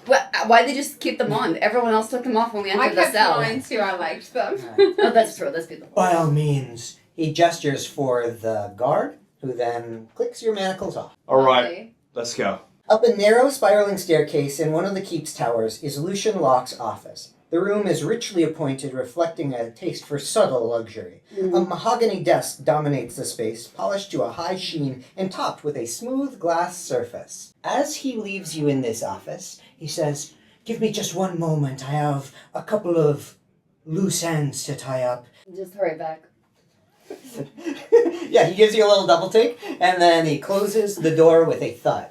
Why did they just keep them on? Everyone else took them off when we I entered the kept cell. mine too. I liked them. Oh, that's true. That's beautiful. By all means, he gestures for the guard, who then clicks your manacles off. Alright, Lovely. let's go. Up a narrow spiraling staircase in one of the keep's towers is Lucian Locke's office. The room is richly appointed, reflecting a taste for subtle luxury. A mahogany desk dominates the space, polished to a high sheen and topped with a smooth glass surface. As he leaves you in this office, he says, "Give me just one moment. I have a couple of loose ends to tie up." Just hurry back. Yeah, he gives you a little double take, and then he closes the door with a thud.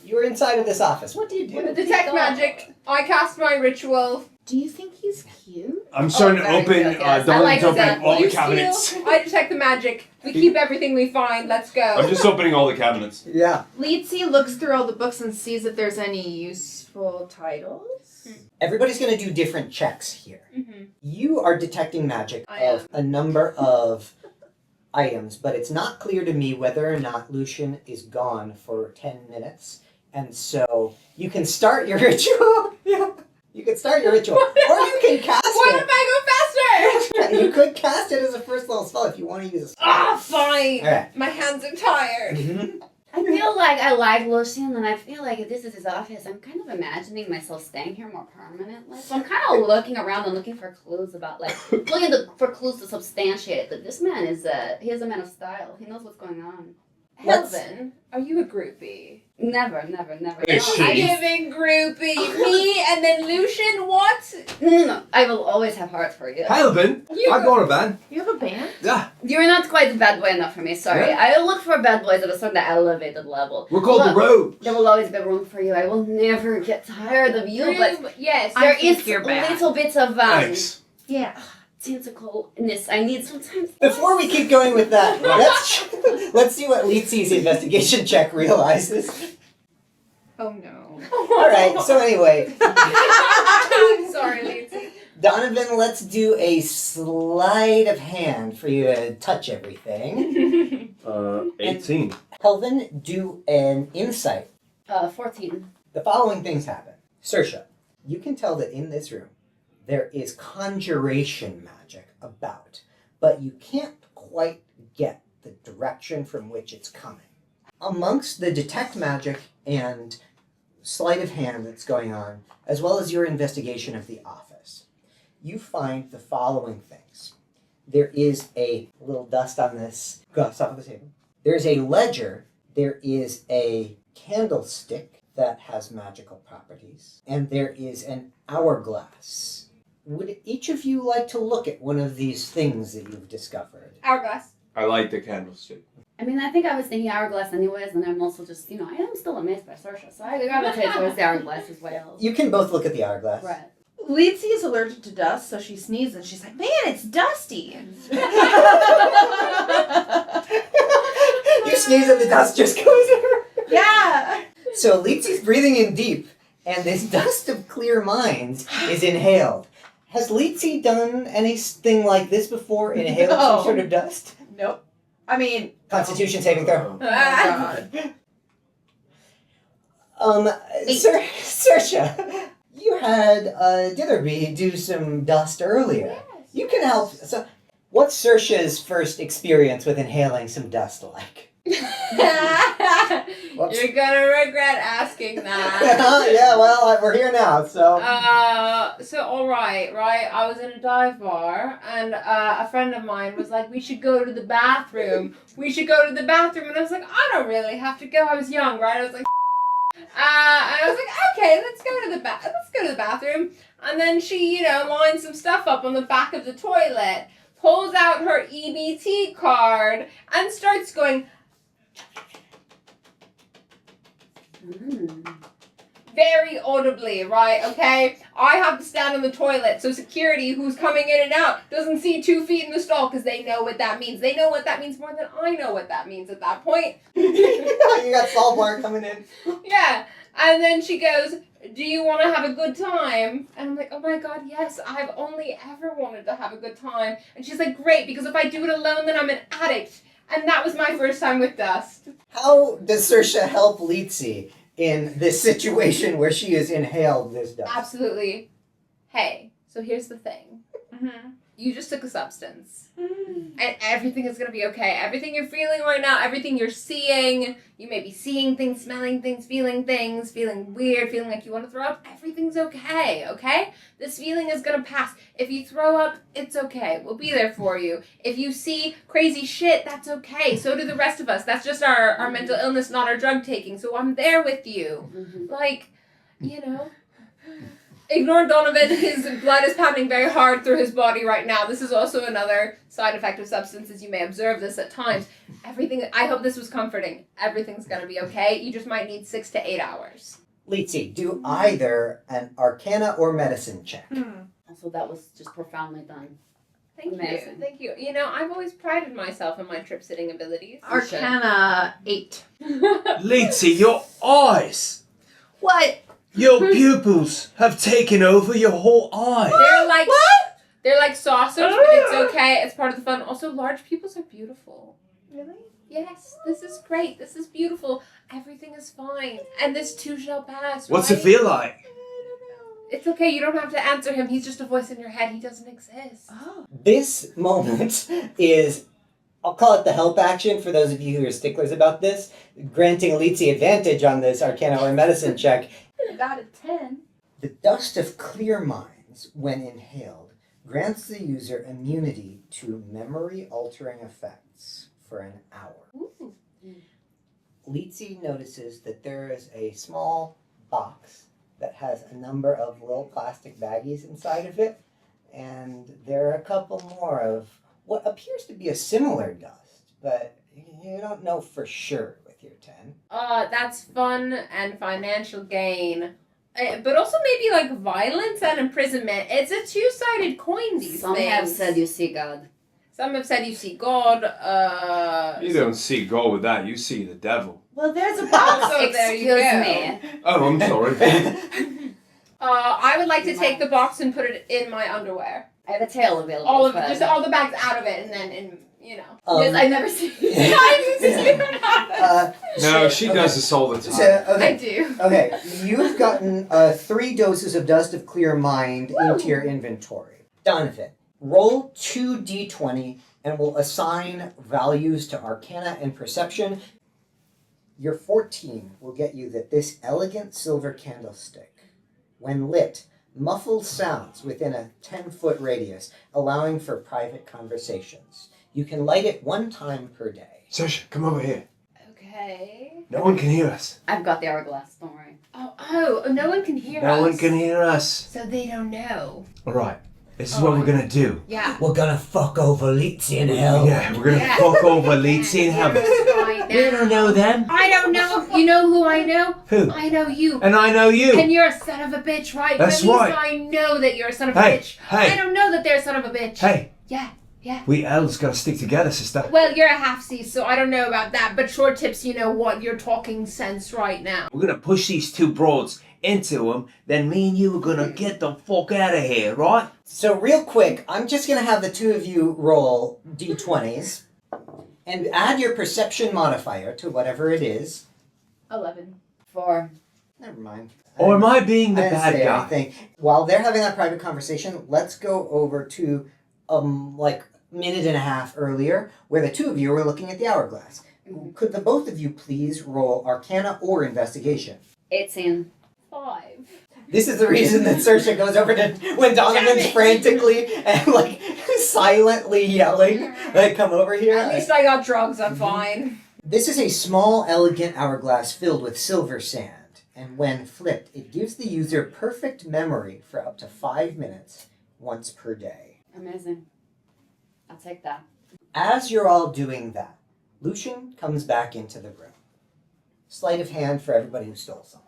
You're inside of this office. What do you do? Detect magic. I cast my ritual. Do you think he's cute? I'm starting to very open, good, yes. I Donovan's like opening that. all You the cabinets. steal, I detect the magic. We keep everything we find. Let's go. I'm just opening all the cabinets. Yeah. Leezi looks through all the books and sees if there's any useful titles. Everybody's going to do different checks here. Mhm. You are detecting magic I of a number of items, but it's not clear to me whether or not Lucian is gone for 10 minutes. And so you can start your ritual. Yeah. You can start your ritual. Or you can cast What it. if I go faster? You could cast it as a first level spell if you want to use a spell. Ah, fine. Alright. My hands are tired. Mhm. I feel like I like Lucian, and I feel like if this is his office, I'm kind of imagining myself staying here more permanently. So I'm kind of looking around and looking for clues about, for clues to substantiate that this man is he is a man of style. He knows what's going on. Let's- Helvin, are you a groupie? Never. Is she? I'm giving groupie. Me and then Lucian, what? No. I will always have heart for you. Heulwin, You- I got a band. You have a band? Yeah, You're not quite bad boy enough for me, sorry. Yeah? I will look for bad boys at a certain elevated level. we're called the Look, Rogues. There will always be room for you. I will never get tired of you, but Yes. there think is you're bad. little bits of Thanks. Yeah. tentacleness I need sometimes. Before we keep going with that, let's see what Leezi's investigation check realizes. Oh no. All right. So anyway, I'm sorry, Leezi. Donovan, let's do a sleight of hand for you to touch everything. 18. Helvin, do an insight. 14. The following things happen. Saoirse, you can tell that in this room there is conjuration magic about, but you can't quite get the direction from which it's coming. Amongst the detect magic and sleight of hand that's going on, as well as your investigation of the office, you find the following things. There is a little dust on this, stuff on the table. There's a ledger, there is a candlestick that has magical properties, and there is an hourglass. Would each of you like to look at one of these things that you've discovered? Hourglass. I like the candlestick. I mean, I think I was thinking hourglass anyways, and I'm also just, I am still amazed by Saoirse, so I gravitate towards the hourglass as well. You can both look at the hourglass. Right. Leezi is allergic to dust, so she sneezes and she's like, man, it's dusty. You sneeze and the dust just goes everywhere. Yeah. So Leezi's breathing in deep, and this dust of clear minds is inhaled. Has Leezi done anything like this before? Inhaled some No. sort of dust? Nope. I mean, Constitution saving throw. oh my God. Saoirse, you had Ditherby do some dust earlier. You can help. So, what's Saoirse's first experience with inhaling some dust like? Whoops. You're gonna regret asking that. Yeah, well, we're here now, so. So all right. I was in a dive bar, and a friend of mine was like, "We should go to the bathroom. And I was like, "I don't really have to go." I was young, right? I was like, and I was like, "Okay, let's go to the bathroom." And then she, lines some stuff up on the back of the toilet, pulls out her EBT card, and starts going. Very audibly, right? Okay? I have to stand on the toilet, so security who's coming in and out doesn't see 2 feet in the stall because they know what that means. They know what that means more than I know what that means at that point. You got Saltbar coming in. Yeah. And then she goes, "Do you want to have a good time?" And I'm like, "Oh my God, yes, I've only ever wanted to have a good time." And she's like, "Great, because if I do it alone, then I'm an addict." And that was my first time with dust. How does Saoirse help Leezi in this situation where she has inhaled this dust? Absolutely. Hey, so here's the thing. Mm-hmm. You just took a substance. And everything is going to be okay. Everything you're feeling right now, everything you're seeing, you may be seeing things, smelling things, feeling weird, feeling like you want to throw up. Everything's okay, okay? This feeling is going to pass. If you throw up, it's okay. We'll be there for you. If you see crazy shit, that's okay. So do the rest of us. That's just our mental illness, not our drug taking. So I'm there with you. Like, Ignore Donovan. His blood is pounding very hard through his body right now. This is also another side effect of substances. You may observe this at times. I hope this was comforting. Everything's going to be okay. You just might need 6 to 8 hours. Leezi, do either an Arcana or Medicine check. Also, that was just profoundly done. Thank Amazing. you. Thank you. I've always prided myself on my trip-sitting abilities. Arcana 8. Leezi, your eyes! What? Your pupils have taken over your whole eye. They're like They're like saucers, but it's okay. It's part of the fun. Also, large pupils are beautiful. Really? Yes, this is great. This is beautiful. Everything is fine. And this too shall pass, What's right? it feel like? It's okay. You don't have to answer him. He's just a voice in your head. He doesn't exist. Oh. This moment is, I'll call it the help action for those of you who are sticklers about this, granting Leezi advantage on this Arcana or Medicine check. I got a 10. The dust of clear minds, when inhaled, grants the user immunity to memory-altering effects for an hour. Ooh. Leezi notices that there is a small box that has a number of little plastic baggies inside of it, and there are a couple more of what appears to be a similar dust, but you don't know for sure with your 10. That's fun and financial gain. But also maybe like violence and imprisonment. It's a two-sided coin, these Some things. have said you see God. Some have said you see God. You don't see God with that, you see the devil. Well, there's a box. Also, there you Excuse go. me. Oh, I'm sorry. I would like to take the box and put it in my underwear. I have a tail available. All of but- just all the bags out of it, and then Yes, I've never seen No, she does this all the time. So, I okay. do. Okay, you've gotten 3 doses of Dust of Clear Mind into your inventory. Donovan, roll 2d20 and we'll assign values to Arcana and Perception. Your 14 will get you that this elegant silver candlestick, when lit, muffles sounds within a 10-foot radius, allowing for private conversations. You can light it 1 time per day. Saoirse, come over here. Okay. No one can hear us. I've got the hourglass, don't worry. Oh, no one can hear us. No one can hear us. So they don't know. Alright, this is what we're gonna do. Yeah. We're gonna fuck over Leezi in hell. Yeah, we're gonna fuck over Leezi in heaven. Right We don't know them. I don't know. You know who I know? Who? I know you. And I know you. And you're a son of a bitch, right? That's At least right. I know that you're a son of a Hey, bitch. hey. I don't know that they're a son of a bitch. Hey, Yeah. we elves gotta stick together, sister. Well, you're a half-C, so I don't know about that. But short tips, you know what? You're talking sense right now. We're gonna push these 2 broads into them, then me and you are gonna get the fuck out of here, right? So real quick, I'm just going to have the 2 of you roll d20s and add your perception modifier to whatever it is. 11. 4. Never mind. Or am I being the I didn't bad say guy? anything. While they're having that private conversation, let's go over to like minute and a half earlier where the 2 of you were looking at the hourglass. Could the both of you please roll Arcana or Investigation? 18. 5. This is the reason that Saoirse goes over to when Donovan's frantically and like silently yelling, like, come over here. At least I got drugs. I'm fine. This is a small, elegant hourglass filled with silver sand, and when flipped, it gives the user perfect memory for up to 5 minutes, once per day. Amazing. I'll take that. As you're all doing that, Lucian comes back into the room. Sleight of hand for everybody who stole something.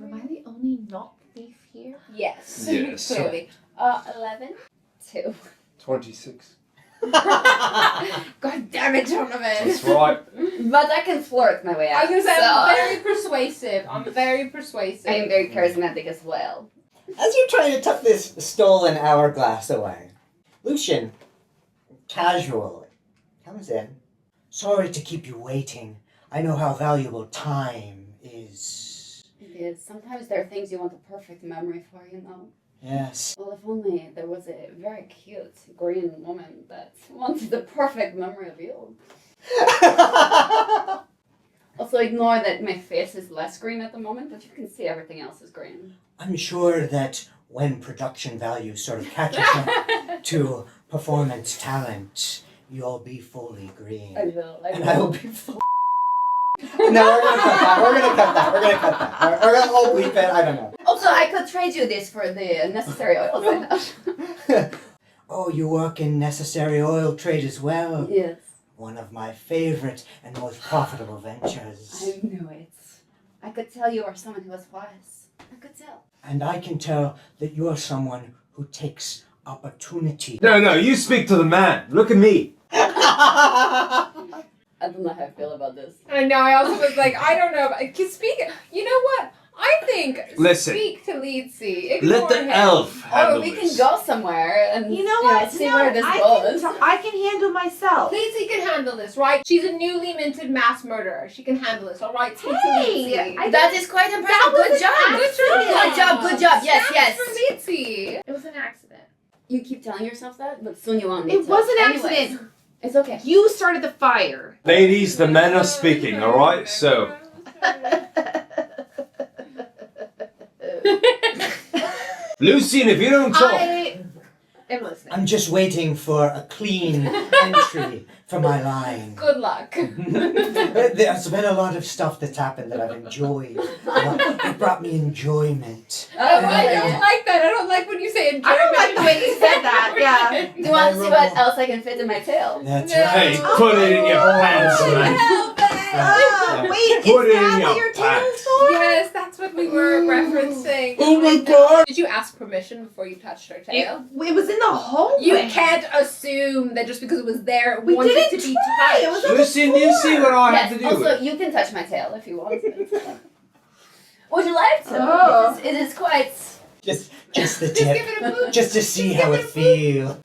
Am I the only not thief here? Yes. Yes. Clearly. 11. 2. 26. God damn it, Donovan. That's right. But I can flirt my way I out. was gonna say, so- I'm very persuasive. I'm very persuasive. I am very charismatic as well. As you're trying to tuck this stolen hourglass away, Lucian casually comes in. Sorry to keep you waiting. I know how valuable time is. It is. Sometimes there are things you want a perfect memory for, you know. Yes. Well, if only there was a very cute green woman that wanted the perfect memory of you. Also, ignore that my face is less green at the moment, but you can see everything else is green. I'm sure that when production value sort of catches up to performance talent, you'll be fully green. I will. And I will be fully... No, we're gonna cut that. We're gonna cut that. We're gonna all bleep it. I don't know. Also, I could trade you this for the necessary oils I have. Oh, you work in necessary oil trade as well? Yes. One of my favorite and most profitable ventures. I knew it. I could tell you are someone who is wise. I could tell. And I can tell that you are someone who takes opportunity. No, you speak to the man. Look at me. I don't know how I feel about this. I know, I also was like, I don't know. Speak. You know what? I think Listen. speak to Leezi. Let the elf handle Oh, we this. can go somewhere and You know what? see No, where this goes. I can handle myself. Leezi can handle this, right? She's a newly minted mass murderer. She can handle this, all right? Speak to Hey, Leezi. That is quite impressive. That was Good an job. accident. Good job. Yes, Stamps yes. for Leezi. It was an accident. You keep telling yourself that, but soon you won't need It to. was an Anyways, accident. It's okay. You started the fire. Ladies, the men are speaking, alright? So, Lucian, if you don't talk... I am listening. I'm just waiting for a clean entry for my line. Good luck. There's been a lot of stuff that's happened that I've enjoyed. It brought me enjoyment. Oh, I right, don't yeah. like that. I don't like when you say enjoyment. I don't like the way you said that. Yeah. Do you want to see what else I can fit in my tail? That's No. right. Hey, put it in your pants, man. Help it! Wait, Put is it in that your what your tail is pants. for? Yes, that's what we were referencing. Oh my god! Did you ask permission before you touched her tail? It was in the hallway. You can't assume that just because it was there, it We wanted didn't to be try. touched. It was on the Lucy, do you see what I have to Yes, do also, with? you can touch my tail if you want. Would you like to? Oh. It is quite... Just the Just tip. give it a boot. Just to see how it feels.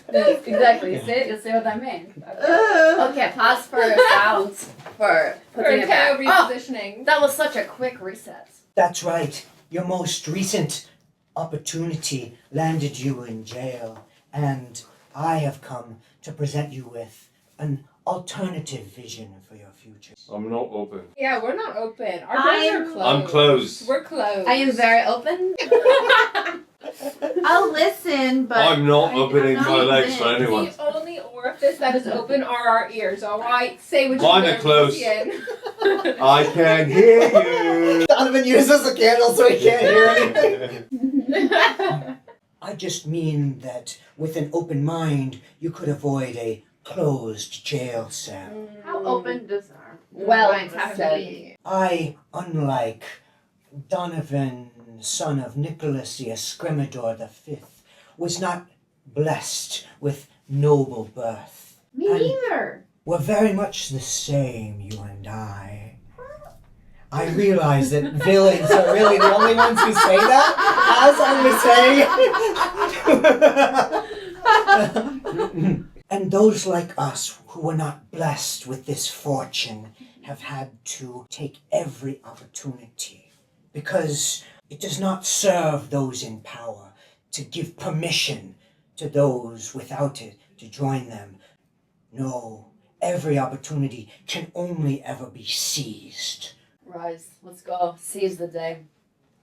Exactly, you see what I mean? Ugh. Okay, pause for sounds for For putting it back. tail Oh, repositioning. that was such a quick reset. That's right. Your most recent opportunity landed you in jail, and I have come to present you with an alternative vision for your future. I'm not open. Yeah, we're not open. Our doors are closed. I'm closed. We're closed. I am very open. I'll listen, but I'm not opening I'm my not legs in. for anyone. The only orifice that is open are our ears, alright? Say what Mine you are closed. Lucian. I can hear you. Donovan uses a candle so he can't hear anything. I just mean that with an open mind, you could avoid a closed jail cell. How open does our Well minds have to said. be? I, unlike Donovan, son of Nicholas the Escrimador V, was not blessed with noble birth. Me And neither. we're very much the same, you and I. I realize that villains are really the only ones who say that, as I was saying. And those like us who were not blessed with this fortune have had to take every opportunity, because it does not serve those in power to give permission to those without it to join them. No, every opportunity can only ever be seized. Rise, let's go. Seize the day.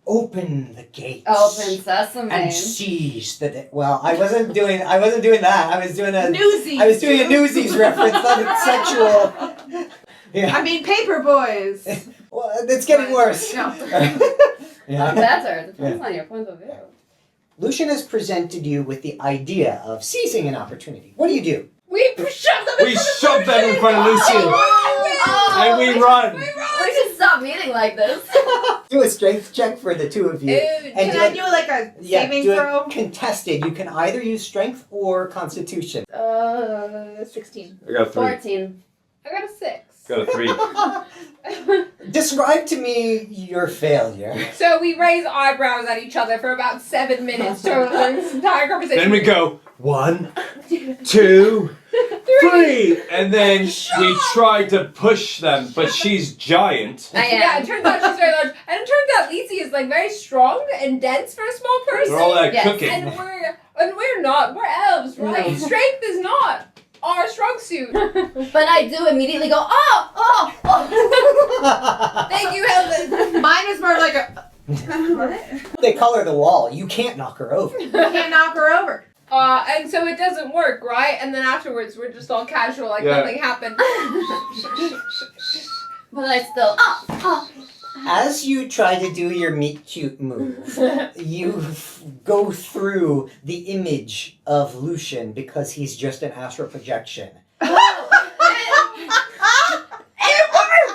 Open the gates. Open sesame. And seize the day. Well, I wasn't doing that. I was doing a Newsies. I was doing a Newsies reference, not a sexual. Yeah. I mean, paper boys. Well, it's getting worse. No. Not better. Depends on your point of view. Lucian has presented you with the idea of seizing an opportunity. What do? We shove them We shove them in front of Lucian. And we run. We should stop meeting like this. Do a strength check for the two of you. Dude, And Can I do like a saving do throw? it contested. You can either use strength or constitution. 16. I got a 3. 14. I got a 6. Got a 3. Describe to me your failure. So we raise eyebrows at each other for about 7 minutes during this entire conversation. Then we go 1, 2, 3, and then we try to push them, but she's giant. I am. Yeah, it turns out she's very large. And it turns out leezi is like very strong and dense for a small person. We're all like Yes. cooking. And we're not. We're elves, right? No. Strength is not our strong suit. But I do immediately go, oh. Thank you, Helen. Mine is more like a. What? They color the wall. You can't knock her over. Can't knock her over. And so it doesn't work, right? And then afterwards, we're just all casual, like Yeah. nothing happened. But I still, As you try to do your meet cute move, you go through the image of Lucian because he's just an astral projection.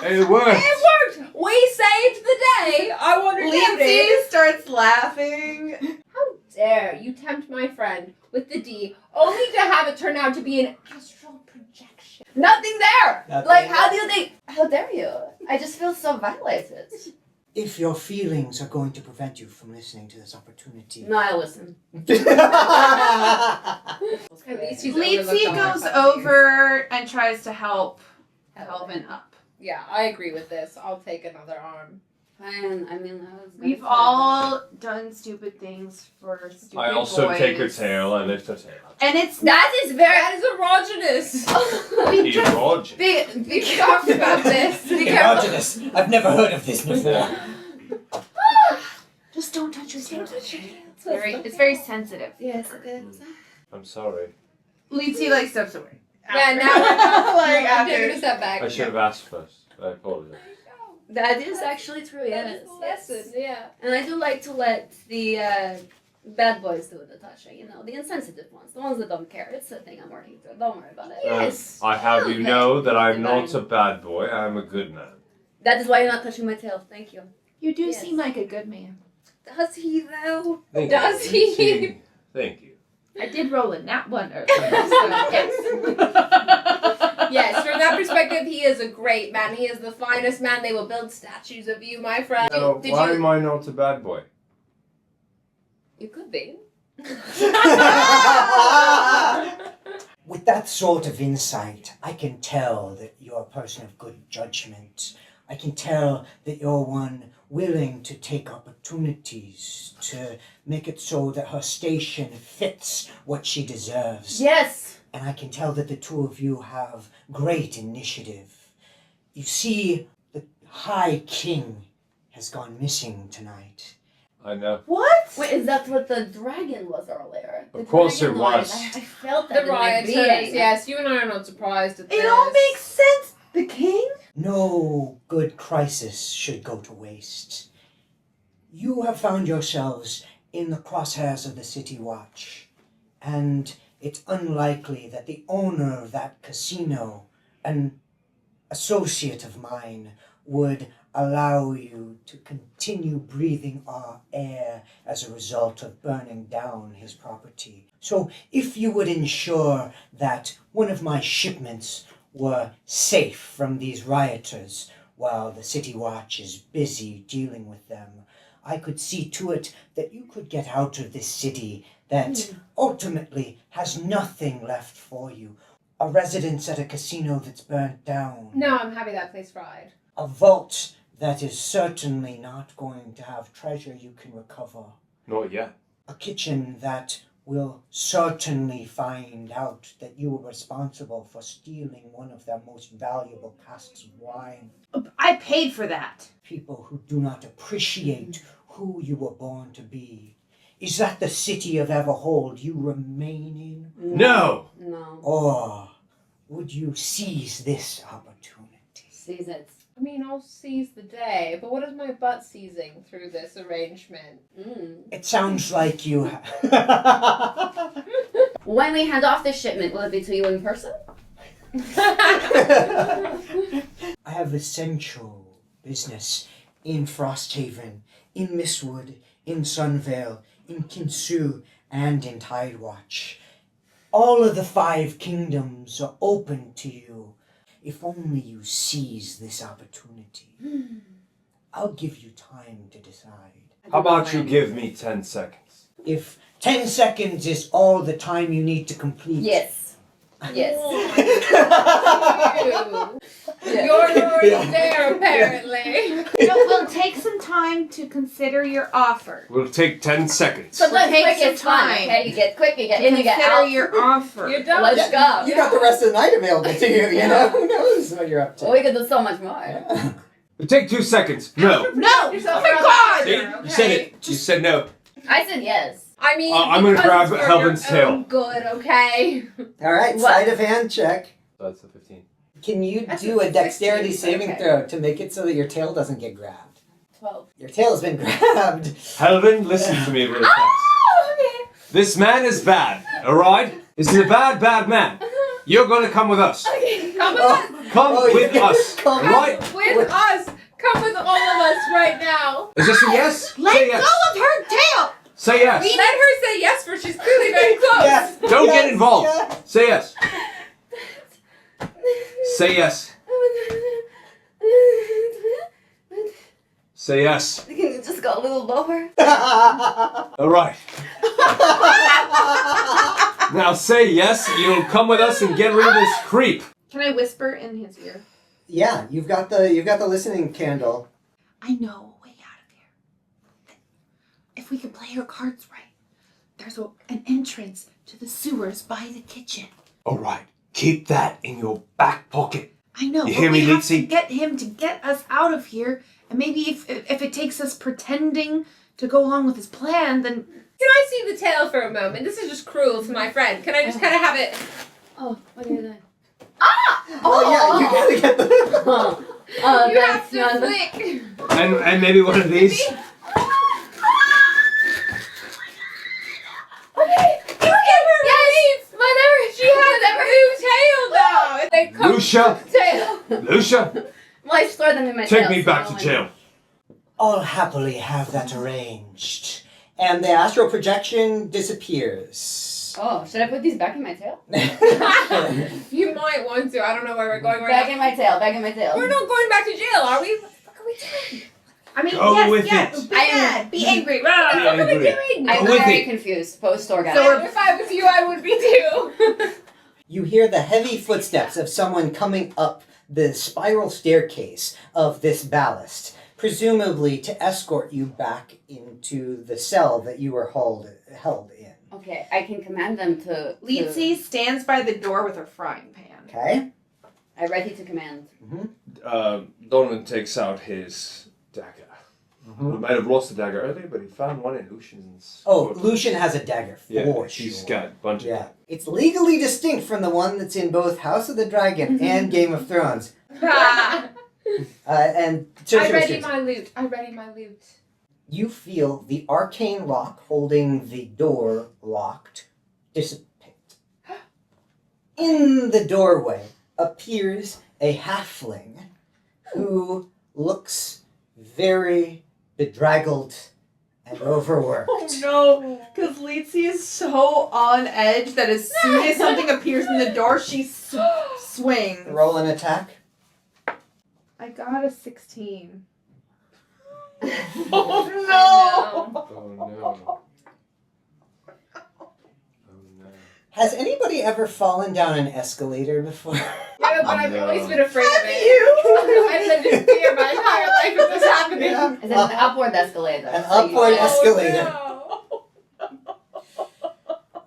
It worked. It worked! We saved the day! I wonder Lindsay David. starts laughing. How dare you tempt my friend with the D, only to have it turn out to be an astral projection. nothing there. Nothing Like, there. how do you think? How dare you? I just feel so violated. If your feelings are going to prevent you from listening to this opportunity. No, I listen. At least he's Leezi overlooked all my goes fucking over and tries to help Elvin up. Yeah, I agree with this. I'll take another arm. Fine. I mean, that was. We've all done stupid things for stupid I also boys. take her tail, I lift her tail. And it's That is very. That is erogenous. Be Erogenous. Be We talked about this. Be careful. Erogenous. I've never heard of this before. just don't touch your tail. Don't touch your tail. It's very sensitive. Yes, it is. I'm sorry. Leezi like steps away. Yeah, now I'm Like, I'm after. taking a step back. I should have asked first. I apologize. That is actually true, That yes. is the lesson, yeah. And I do like to let the bad boys do the touching, you know, the insensitive ones, the ones that don't care. It's a thing I'm working through. Don't worry about it. Yes. I have you know that I'm Divine. not a bad boy. I'm a good man. That is why you're not touching my tail. Thank you. You do Yes. seem like a good man. Does he though? Thank Does you. he? See, thank you. I did roll a nat one earlier. So yes. Yes, from that perspective, he is a great man. He is the finest man. They will build statues of you, my friend. No, Did why you? am I not a bad boy? You could be. With that sort of insight, I can tell that you're a person of good judgment. I can tell that you're one willing to take opportunities to make it so that her station fits what she deserves. Yes. And I can tell that the two of you have great initiative. You see, the High King has gone missing tonight. I know. What? Wait, is that what the dragon was earlier? The Of course dragon it was. noise. I felt that The in my rioters, being. yes, you and I are not surprised at this. It all makes sense. The king? No good crisis should go to waste. You have found yourselves in the crosshairs of the City Watch, and it's unlikely that the owner of that casino, an associate of mine, would allow you to continue breathing our air as a result of burning down his property. So if you would ensure that one of my shipments were safe from these rioters while the City Watch is busy dealing with them, I could see to it that you could get out of this city that ultimately has nothing left for you. A residence at a casino that's burnt down. No, I'm happy that place fried. A vault that is certainly not going to have treasure you can recover. Not yet. A kitchen that will certainly find out that you were responsible for stealing one of their most valuable casks of wine. I paid for that. People who do not appreciate who you were born to be. Is that the city of Everhold you remain in? No! No. Or would you seize this opportunity? Seize it. I mean, I'll seize the day, but what is my butt seizing through this arrangement? It sounds like you have... When we hand off this shipment, will it be to you in person? I have essential business in Frosthaven, in Mistwood, in Sunvale, in Kinsu, and in Tidewatch. All of the 5 kingdoms are open to you. If only you seize this opportunity. I'll give you time to decide. How about you give me 10 seconds? If 10 seconds is all the time you need to complete... Yes. Yes. You're already there, apparently. We'll take some time to consider your offer. We'll take 10 seconds. Sometimes Take quick some is fun, time. okay? You get quick, you get in, you get Consider out. your offer. You're done. Let's go. You got the rest of the night available to you, you know? Who knows what you're up to? Well, we could do so much more. We'll take 2 seconds. No. No! Yourself Oh my around God! the See? corner, You said okay? it. You said no. I said yes. I mean, I'm gonna because grab it's for Helvin's your own tail. Good, okay. All right, What? sleight of hand check. That's a 15. Can you That's do a 16, dexterity saving okay. throw to make it so that your tail doesn't get grabbed? 12. Your tail has been grabbed. Helvin, listen to me really fast. Oh, okay. This man is bad, alright? This is a bad, bad man. You're gonna come with us. Okay. Come with us. Come Oh, with yeah. us, Come alright? With us. Come with all of us right now. Is this a yes? Let Say go yes. of her tail! Say yes. Let her say yes, for she's clearly very close. Yes. Don't yes, get involved. yes. Say yes. Say yes. Say yes. Can you just go a little lower? Alright. Now say yes, you'll come with us and get rid of this creep. Can I whisper in his ear? Yeah, you've got the listening candle. I know a way out of here. If we can play our cards right, there's an entrance to the sewers by the kitchen. Alright, keep that in your back pocket. I know, You but hear we me, have to Leezi? get him to get us out of here. And maybe if it takes us pretending to go along with his plan, then Can I see the tail for a moment? This is just cruel to my friend. Can I just kind of have it? Oh, what are you doing? Oh, yeah, you gotta get the... Oh, You have to flick. And maybe one of these. Okay, you get her relief. Whatever. She has a blue tail now. They come Lucia! tail. Lucia! Well, I store them in my Take tail, me so back no to one- jail. I'll happily have that arranged. And the astral projection disappears. Oh, should I put these back in my tail? You might want to. I don't know where we're going right Back now. in my tail. Back in my tail. We're not going back to jail, are we? What the fuck are we doing? I mean, Go with yes, it. be mad, be angry. What the fuck are we angry. doing? I'm Go with very it. confused. Post orgasm. So if I was you, I would be too. You hear the heavy footsteps of someone coming up the spiral staircase of this ballast, presumably to escort you back into the cell that you were held in. Okay, I can command them to. Leezi stands by the door with her frying pan. Okay? I'm ready to command. Donovan takes out his dagger. He might have lost the dagger earlier, but he found one in Lucian's. Oh, Lucian has a dagger, for Yeah, sure. he's got a bunch of Yeah. It's legally distinct from the one that's in both House of the Dragon and Game of Thrones. I And search ready restrictions. my loot. I ready my loot. You feel the arcane lock holding the door locked dissipate. In the doorway appears a halfling who looks very bedraggled and overworked. Oh no, because Leezi is so on edge that as soon as something appears in the door, she swings. Roll an attack. I got a 16. Oh Oh no. Oh no. Has anybody ever fallen down an escalator before? Yeah, but I've No. always been afraid of Have it. you? I've lived in fear my entire life of this happening. Yeah. Is it an upward escalator? An So you- upward Oh, escalator. no.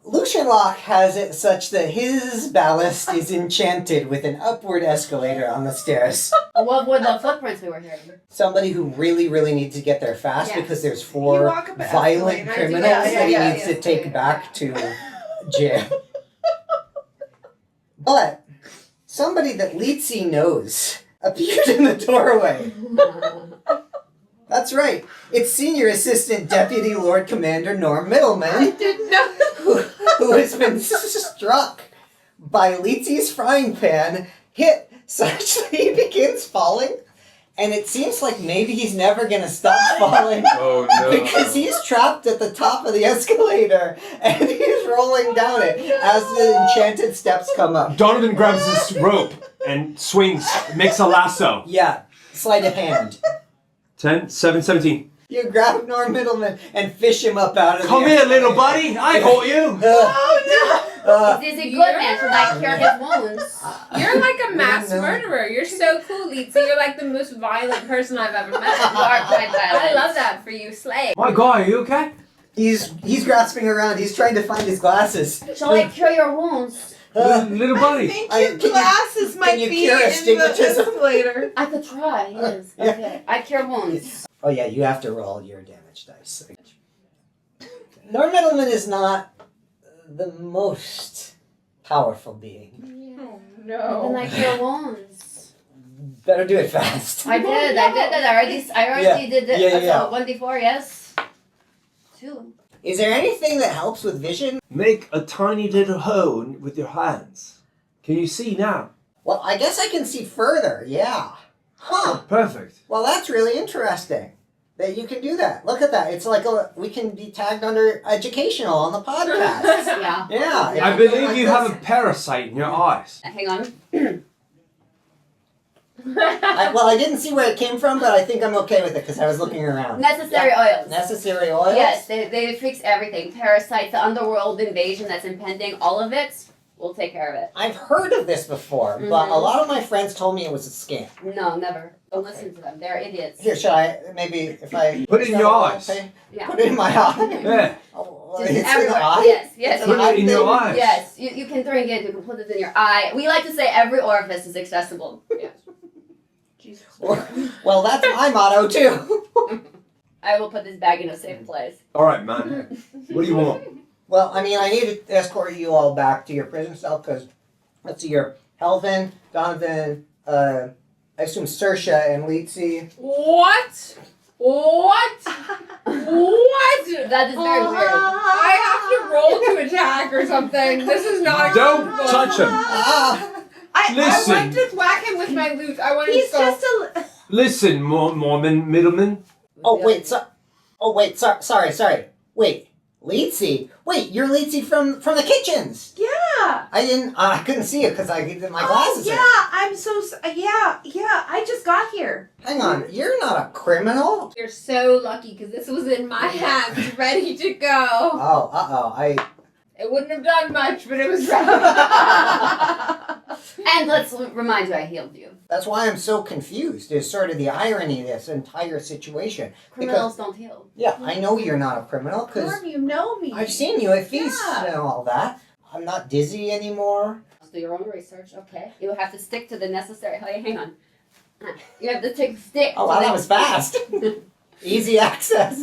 Lucian Locke has it such that his ballast is enchanted with an upward escalator on the stairs. What were the footprints we were hearing? Somebody who really, really needs to get there fast Yeah. because there's You 4 walk up an violent escalator. criminals Yeah, that he yeah, needs yeah. to take back to jail. But somebody that Leezi knows appeared in the doorway. That's right. It's Senior Assistant Deputy Lord Commander Norm Middleman, Didn't know. who has been struck by Leezi's frying pan, hit such that he begins falling, and it seems like maybe he's never gonna stop falling Oh no. because he's trapped at the top of the escalator and he's rolling down it as the enchanted steps come up. Donovan grabs this rope and swings, makes a lasso. Yeah, sleight of hand. 10, 7, 17. You grab Norm Middleman and fish him up out of Come the here, escalator. little buddy. I got you. Is he good man? Should I cure his wounds? You're like a mass No. murderer. You're so cool, Leezi. You're like the most violent person I've ever met. You are quite violent. I love that for you, Slay. My guy, are you okay? He's grasping around. He's trying to find his glasses. Shall I cure your wounds? Little I buddy. think I- your can you- glasses might you be cure in the astigmatism? escalator. I could try, yes. Yeah. Okay. I cure wounds. Oh yeah, you have to roll your damage dice. Norm Middleman is not the most powerful being. Oh Then no. I cure wounds. Better do it fast. I did that. I already did it. Yeah, yeah. So 1d4, yes. 2. Is there anything that helps with vision? Make a tiny little hole with your hands. Can you see now? Well, I guess I can see further, yeah. Huh. Perfect. Well, that's really interesting that you can do that. Look at that. It's like we can be tagged under educational on the podcast. Yeah. Yeah. I believe you have a parasite in your eyes. Hang on. I didn't see where it came from, but I think I'm okay with it because I was looking around. Necessary oils. Necessary oils? Yes, they fix everything. Parasites, the underworld invasion that's impending, all of it, we'll take care of it. I've heard of this before, but a lot of my friends told me it was a scam. No, never. Don't listen to them. They're idiots. Here, should I, maybe, if I... Put it in your eyes. Yeah. Put it in my eye? Yeah. Oh, Just it's in the everywhere. eye? Yes, yes. It's an Put it in your eye eyes. Yes, you can drink it, you can put it in your eye. We like to say every orifice is accessible. Jesus. thing? Well, that's my motto, too. I will put this bag in a safe place. All right, man. What do you want? Well, I mean, I need to escort you all back to your prison cell because, let's see, you're heulwin, Donovan, I assume saoirse and leezi. What? What? What? That is very weird. I have to roll to attack or something. This is not Don't acceptable. touch him. I Listen. want to whack him with my loot. I want He's to go. just a. Listen, Mormon middleman. Sorry. Wait, leezi? Wait, you're leezi from the kitchens. Yeah. I couldn't see it because I did my glasses. Oh, yeah. I'm so. Yeah. I just got here. Hang on, you're not a criminal? You're so lucky because this was in my hands, ready to go. Oh, It wouldn't have done much, but it was ready. And let's remind you, I healed you. That's why I'm so confused, is sort of the irony of this entire situation. Criminals don't heal. Yeah, I know you're not a criminal, because Norm, you know me. I've seen you at feasts Yeah. and all that. I'm not dizzy anymore. Do your own research, okay? You have to stick to the necessary. Hang on. You have to stick Oh, to wow, the that was fast. Easy access.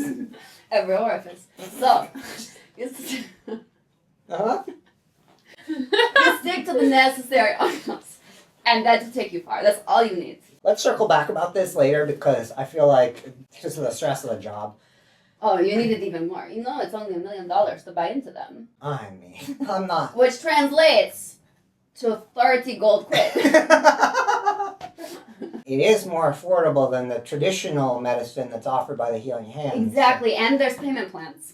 every orifice. So, you Uh-huh. stick to the necessary orifice, and that'll take you far. That's all you need. Let's circle back about this later, because I feel like, because of the stress of the job, Oh, you need it even more. You know it's only $1 million to buy into them. I mean, I'm not. Which translates to 30 gold quid. It is more affordable than the traditional medicine that's offered by the Healing Hands. Exactly, and there's payment plans.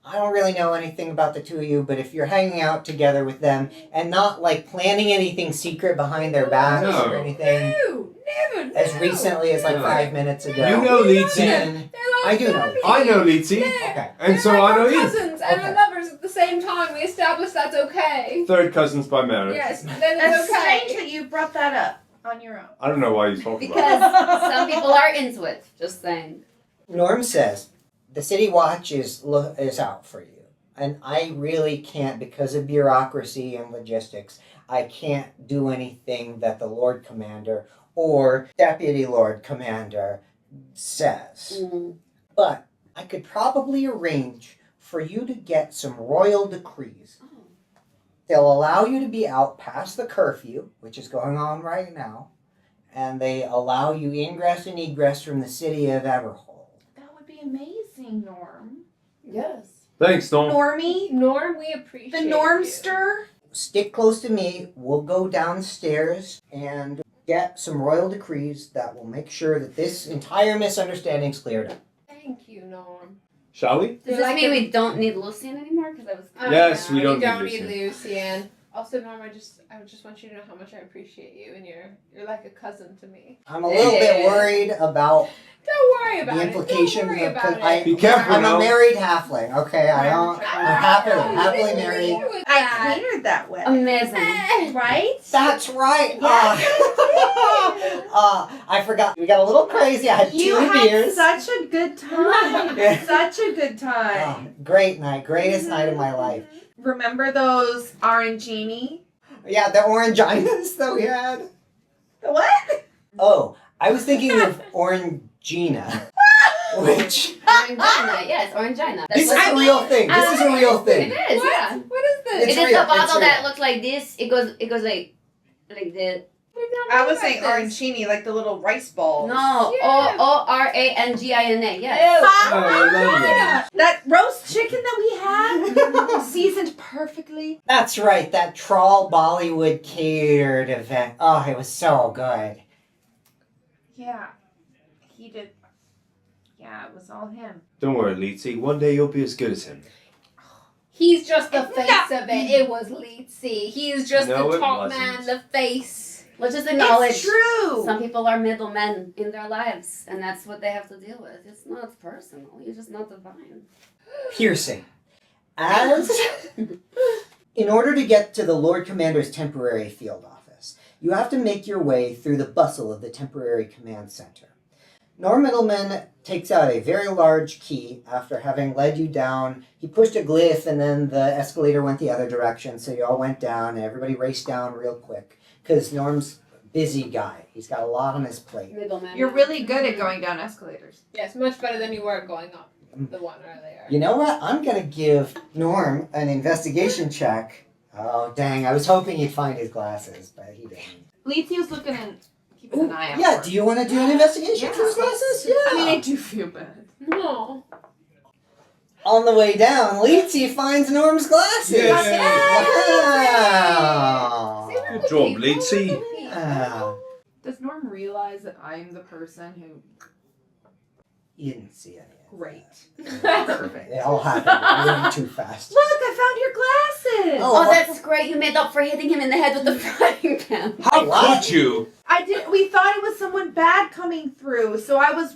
I don't really know anything about the two of you, but if you're hanging out together with them and not like planning anything secret behind their backs No. or anything No, never. as recently as like No. 5 minutes ago. You know Leezi. then I do know. I know Leezi. Okay. And so I know we're you. cousins and Okay. we're lovers at the same time. We established that's okay. Third cousins by marriage. Yes, then It's it's okay. strange that you brought that up on your own. I don't know why you talk about it. Because some people are into it. Just saying. Norm says the city watch is out for you. And I really can't, because of bureaucracy and logistics, I can't do anything that the Lord Commander or Deputy Lord Commander says. But I could probably arrange for you to get some royal decrees. They'll allow you to be out past the curfew, which is going on right now, and they allow you ingress and egress from the city of Everhold. That would be amazing, Norm. Yes. Thanks, Norm. Normie, Norm, we appreciate the you. Normster. Stick close to me. We'll go downstairs and get some royal decrees that will make sure that this entire misunderstanding's cleared up. Thank you, Norm. Shall we? Does You this like mean it? we don't need Lucian anymore? Because I was. Yes, we you don't don't need need Lucian. Also, Norm, I just want you to know how much I appreciate you, and you're like a cousin to me. I'm a little bit worried about Don't worry about the it. implications Don't worry of, about I, it. Be careful I'm now. a married halfling, okay? I'm happily married. I catered that way. Amazing. Right? That's right. Yes, I forgot. We got a little crazy. I had You 2 had beers. such a good time. Yeah. Such a good time. Great night. Greatest night of my life. Remember those orangini? Yeah, the oranginas that we had. The what? Oh, I was thinking of Orangina, which Orangina, yes, Orangina. this is what a real thing. This is a real it thing. is. What? Yeah. What is this? It's It is real, a bottle it's real. that looks like this. It goes like this. I was saying arancini, like the little rice balls. No, Yeah. Orangina. Yes. Oh, I love that. That roast chicken that we had, seasoned perfectly. That's right, that Trawl Bollywood catered event. Oh, it was so good. Yeah, he did. Yeah, it was all him. Don't worry, Leezi. One day you'll be as good as him. He's just the face of it. It was Leezi. He's just No, the it top wasn't. man, the face. Let's just acknowledge It's true. some people are middlemen in their lives, and that's what they have to deal with. It's not personal. You're just not divine. Piercing. As in order to get to the Lord Commander's temporary field office, you have to make your way through the bustle of the temporary command center. Norm Middleman takes out a very large key after having led you down. He pushed a glyph and then the escalator went the other direction, so you all went down and everybody raced down real quick because Norm's busy guy. He's got a lot on his plate. Middleman. You're really good at going down escalators. Yes, much better than you were going up the one earlier. You know what? I'm gonna give Norm an investigation check. Oh dang! I was hoping he'd find his glasses, but he didn't. Leezi was looking and keeping an eye out. Yeah. for Do you want to do an investigation Yeah. for his glasses? Yeah. I mean, I do feel bad. No. On the way down, Leezi finds Norm's glasses. Yay. Wow. Good job, Leezi. Yeah. Does Norm realize that I'm the person who? You didn't see any. Great. Perfect. It all happened way too fast. Look, I found your glasses. Oh, that's great. You made up for hitting him in the head with the frying pan. How could you? I did. We thought it was someone bad coming through, so I was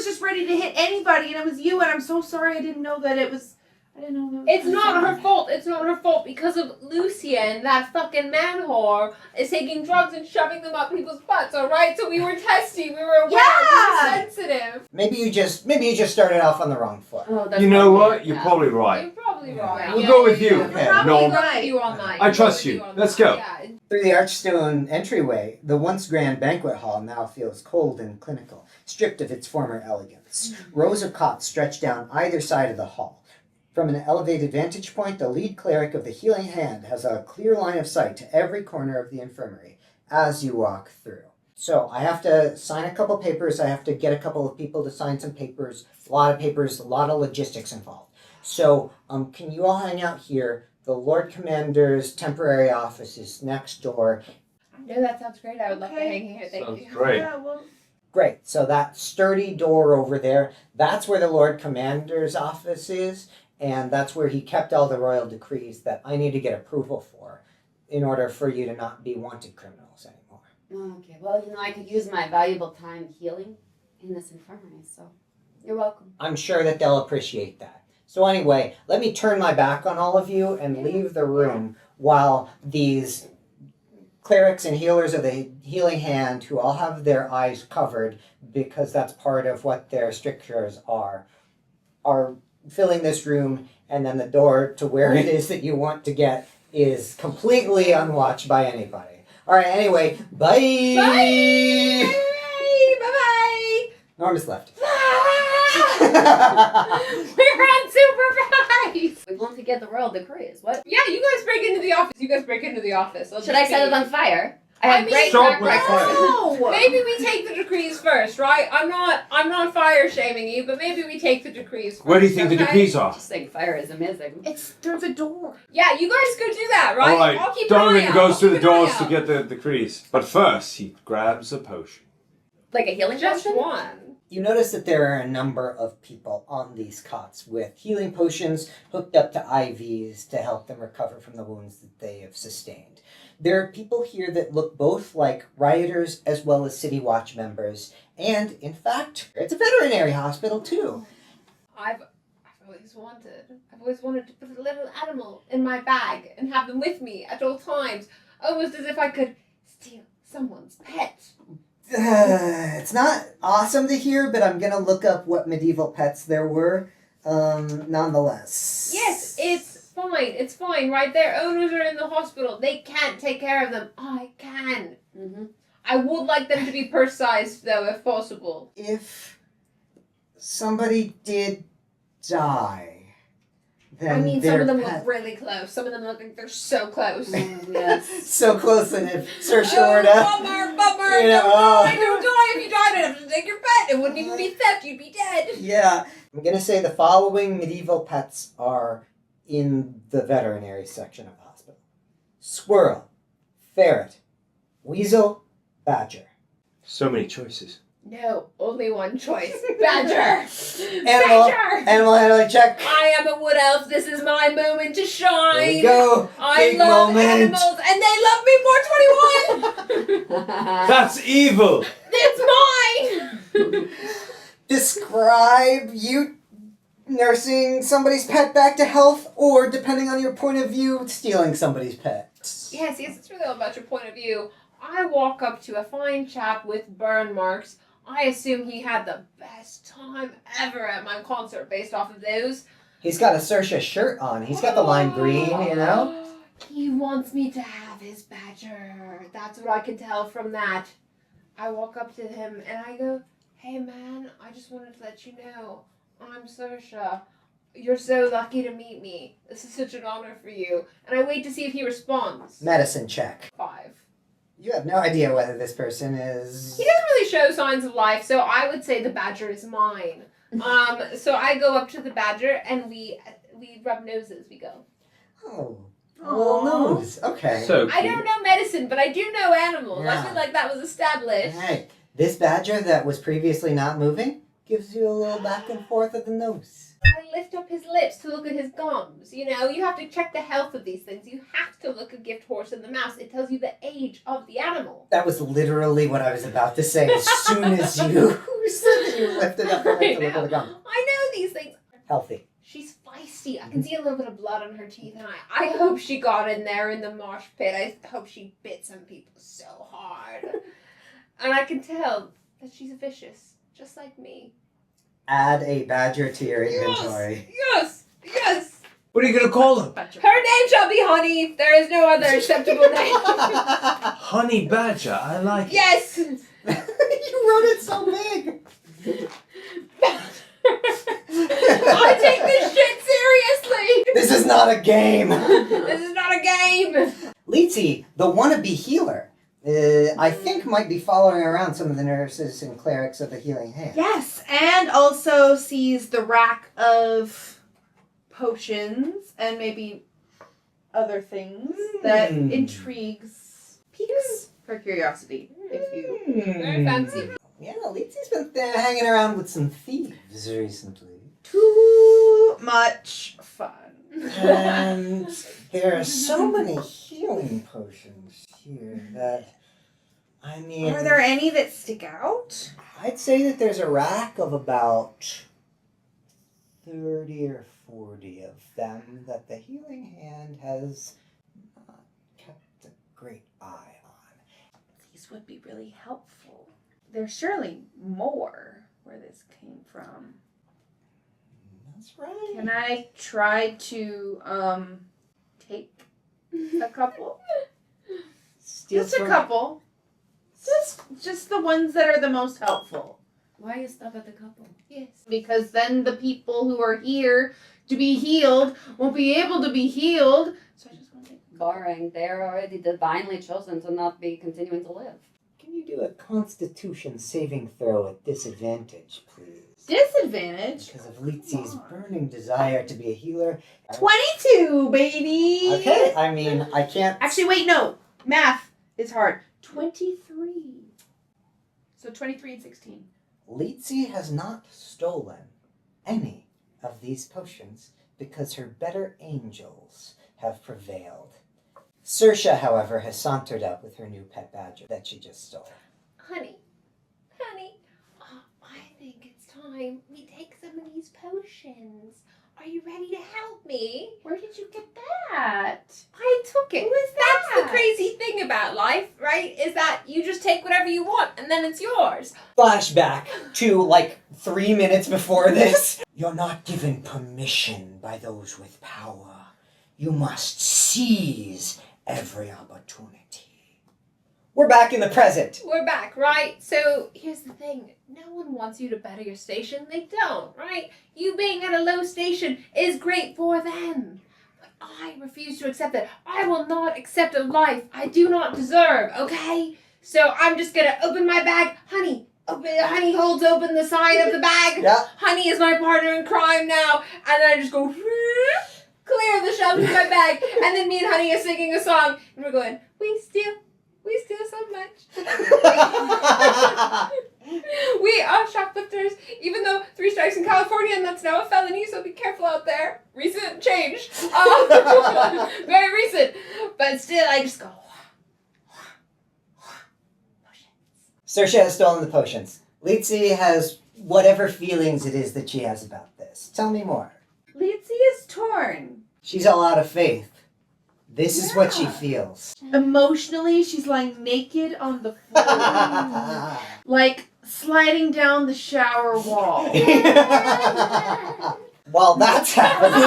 just ready to hit anybody, and it was you. And I'm so sorry. I didn't know that it was. I didn't know that. It's not her fault. It's not her fault because of Lucien, that fucking man whore, is taking drugs and shoving them up people's butts. All right, so we were testing. We were aware. Yeah! We were sensitive. Maybe you just started off on the wrong foot. Oh, that's You know not what? good. You're Yeah. probably right. You're probably right. We'll go with you. We're Okay. probably No. going with you on that. I trust you. Let's go. Yeah. Through the archstone entryway, the once grand banquet hall now feels cold and clinical, stripped of its former elegance. Rows of cots stretch down either side of the hall. From an elevated vantage point, the lead cleric of the Healing Hand has a clear line of sight to every corner of the infirmary as you walk through. So I have to sign a couple papers. I have to get a couple of people to sign some papers. A lot of papers, a lot of logistics involved. So can you all hang out here? The Lord Commander's temporary office is next door. No, that sounds great. I would love to Okay. hang here. Thank Sounds you. great. Yeah, well, Great. So that sturdy door over there, that's where the Lord Commander's office is. And that's where he kept all the royal decrees that I need to get approval for in order for you to not be wanted criminals anymore. Okay, well, I could use my valuable time healing in this infirmary, so you're welcome. I'm sure that they'll appreciate that. So anyway, let me turn my back on all of you and leave the room while these clerics and healers of the Healing Hand, who all have their eyes covered because that's part of what their strictures are filling this room, and then the door to where it is that you want to get is completely unwatched by anybody. All right, anyway, bye! Bye! Bye-bye! Norm is left. We're unsupervised! We want to get the royal decrees. What? Yeah, you guys break into the office. You guys break into the office. Should I set it on fire? I have I mean, great Stop track with record. fire. no. Maybe we take the decrees first, right? I'm not fire shaming you, but maybe we take the decrees first. Where do you think the okay? decrees are? Just saying fire is amazing. There's a door. Yeah, you guys go do that, right? All right, I'll keep an eye Donovan out. goes I'll through the keep an eye doors to out. get the decrees. But first, he grabs a potion. Like a healing Just potion? one. You notice that there are a number of people on these cots with healing potions hooked up to IVs to help them recover from the wounds that they have sustained. There are people here that look both like rioters as well as City Watch members, and in fact, it's a veterinary hospital too. I've always wanted to put a little animal in my bag and have them with me at all times, almost as if I could steal someone's pet. It's not awesome to hear, but I'm gonna look up what medieval pets there were, nonetheless. Yes, it's fine. It's fine, right? Their owners are in the hospital. They can't take care of them. I can. Mm-hmm. I would like them to be purse-sized, though, if possible. If somebody did die, then I mean, some their of them pet- look really close. Some of them look like they're so close. Yes. so close that if Saoirse Oh, were to... bummer! You know, Don't die! If you died, I'd have to take your pet. It wouldn't even be theft. You'd be dead. Yeah. I'm gonna say the following medieval pets are in the veterinary section of the hospital. Squirrel, ferret, weasel, badger. So many choices. No, only one choice. Badger. Animal, Badger. animal handling check. I am a wood elf. This is my moment to shine. There we go. I Big love moment. animals, and they love me more. 21. That's evil! It's mine. Describe you nursing somebody's pet back to health, or, depending on your point of view, stealing somebody's pet. Yes, it's really all about your point of view. I walk up to a fine chap with burn marks. I assume he had the best time ever at my concert based off of those. He's got a Saoirse shirt on. He's got the lime green, you know? He wants me to have his badger. That's what I can tell from that. I walk up to him and I go, "Hey man, I just wanted to let you know, I'm saoirse. You're so lucky to meet me. This is such an honor for you." And I wait to see if he responds. Medicine check. 5. You have no idea whether this person is... He doesn't really show signs of life, so I would say the badger is mine. So I go up to the badger and we rub noses. We go, Oh. Well, nose. Okay. So I don't know medicine, but I do know animals. Yeah. I feel like that was established. Hey, this badger that was previously not moving gives you a little back and forth of the nose. I lift up his lips to look at his gums. You know, you have to check the health of these things. You have to look a gift horse in the mouth. It tells you the age of the animal. That was literally what I was about to say as soon as you said that you lifted up your head to look at the gum. I know these things. Healthy. She's feisty. I can see a little bit of blood on her teeth, and I hope she got in there in the mosh pit. I hope she bit some people so hard. And I can tell that she's vicious, just like me. Add a badger to your inventory. Yes! Yes! What are you gonna call him? Her name shall be Honey. There is no other acceptable name. Honey Badger. I like it. Yes! You wrote it so big. I take this shit seriously! This is not a game. This is not a game! Leezi, the wannabe healer, I think might be following around some of the nurses and clerics of the Healing Hand. Yes, and also sees the rack of potions and maybe other things that intrigues, piques her curiosity. If you Very fancy. Yeah, Leezi's been hanging around with some thieves recently. too much fun. And there are so many healing potions here that, I mean... Are there any that stick out? I'd say that there's a rack of about 30 or 40 of them that the Healing Hand has not kept a great eye on. These would be really helpful. There's surely more where this came from. That's right. Can I try to take a couple? Steal Just a from- couple. Just the ones that are the most helpful. Why you stop at the couple? Yes. Because then the people who are here to be healed won't be able to be healed. So I just want to take Boring. They're already divinely chosen to not be continuing to live. Can you do a Constitution saving throw at disadvantage, please? disadvantage. Because of Leezi's burning desire to be a healer. 22, baby. Okay, I mean, I can't... Actually, wait, no. Math is hard. 23. So 23 and 16. Leezi has not stolen any of these potions because her better angels have prevailed. Saoirse, however, has sauntered up with her new pet badger that she just stole. Honey, I think it's time we take some of these potions. Are you ready to help me? Where did you get that? I took it. Who is That's that? the crazy thing about life, right? Is that you just take whatever you want and then it's yours. Flashback to, 3 minutes before this. You're not given permission by those with power. You must seize every opportunity. We're back in the present. We're back, right? So here's the thing. No one wants you to better your station. They don't, right? You being at a low station is great for them. But I refuse to accept it. I will not accept a life I do not deserve, okay? So I'm just gonna open my bag. Honey holds open the side of the bag. Yeah. Honey is my partner in crime now. And then I just go clear the shelves of my bag. And then me and Honey are singing a song. And we're going, we steal so much. We are shoplifters, even though 3 strikes in California and that's now a felony, so be careful out there. Recent change. Very recent. But still, I just go, Saoirse has stolen the potions. Leezi has whatever feelings it is that she has about this. Tell me more. Leezi is torn. She's all out of faith. This is what she Yeah. feels. Emotionally, she's lying naked on the floor. Like sliding down the shower wall. While that's happening,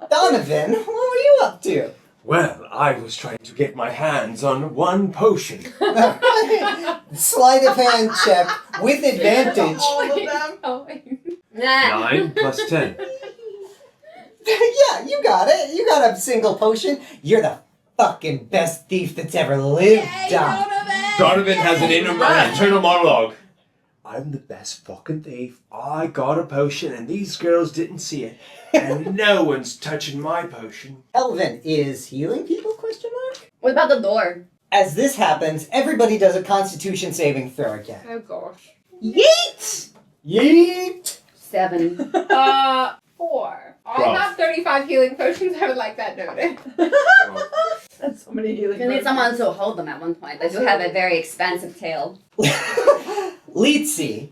Donovan, what were you up to? Well, I was trying to get my hands on one potion. Sleight of hand check with advantage. All of them. Nah. 9 plus 10. Yeah, you got it. You got a single potion. You're the fucking best thief that's ever lived, Doc. Donovan has an internal monologue. I'm the best fucking thief. I got a potion and these girls didn't see it. And no one's touching my potion. Elvin is healing people, question mark? What about the door? As this happens, everybody does a constitution saving throw again. Oh gosh. Yeet! Yeet! 7. 4. I 12. have 35 healing potions. I would like that noted. That's so many healing. You need someone to hold them at one point. I do have a very expansive tail. Leezi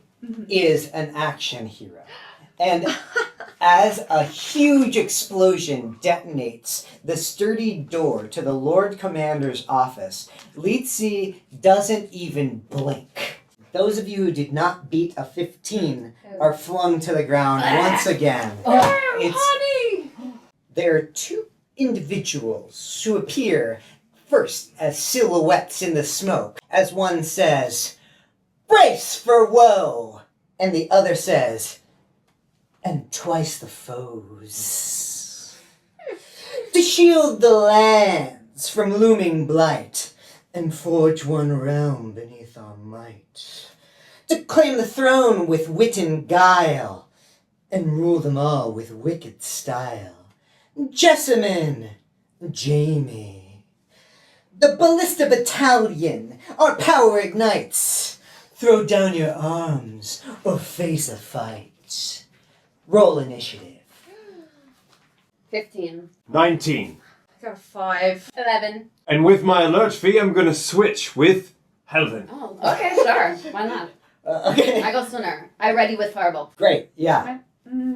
is an action hero. And as a huge explosion detonates the sturdy door to the Lord Commander's office, Leezi doesn't even blink. Those of you who did not beat a 15 are flung to the ground once again. Honey! There are two individuals who appear first as silhouettes in the smoke, as one says, "Brace for woe!" and the other says, "And twice the foes." To shield the lands from looming blight, and forge one realm beneath our might. To claim the throne with wit and guile, and rule them all with wicked style. Jessamine, Jamie. The Ballista Battalion, our power ignites. Throw down your arms or face a fight. Roll initiative. 15. 19. I got a 5. 11. And with my alert fee, I'm gonna switch with Heulwin. Oh, okay, sure. Why not? Okay. I go sooner. I ready with Fireball. Great, yeah.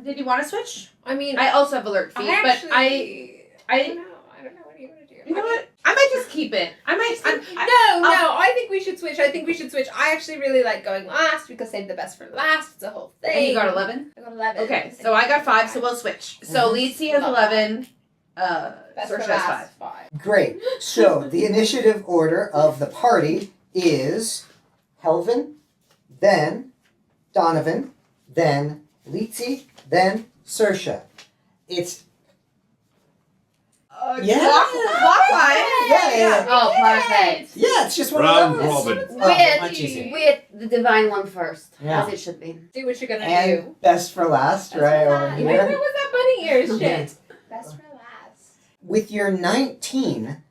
Did you want to switch? I mean, I also have alert feet, but I don't know. I don't know. What do you want to do? You know what? I might just keep it. I might. I think we should switch. I actually really like going last because save the best for last. It's a whole thing. And you got 11? I got 11. Okay, so I got 5, so we'll switch. So Leezi has 11. Best for Saoirse has last. 5. 5. Great. So the initiative order of the party is Heulwin, then Donovan, then Leezi, then Saoirse. It's yeah. Clockwise. Yeah. Oh, perfect. Yeah, it's just one Round of those. robin. Oh, much easier. With the divine one first, Yeah. as it should be. Do what you're gonna do. And best for last, right over Wait, here. what was that bunny ears shit? Best for last. With your 19,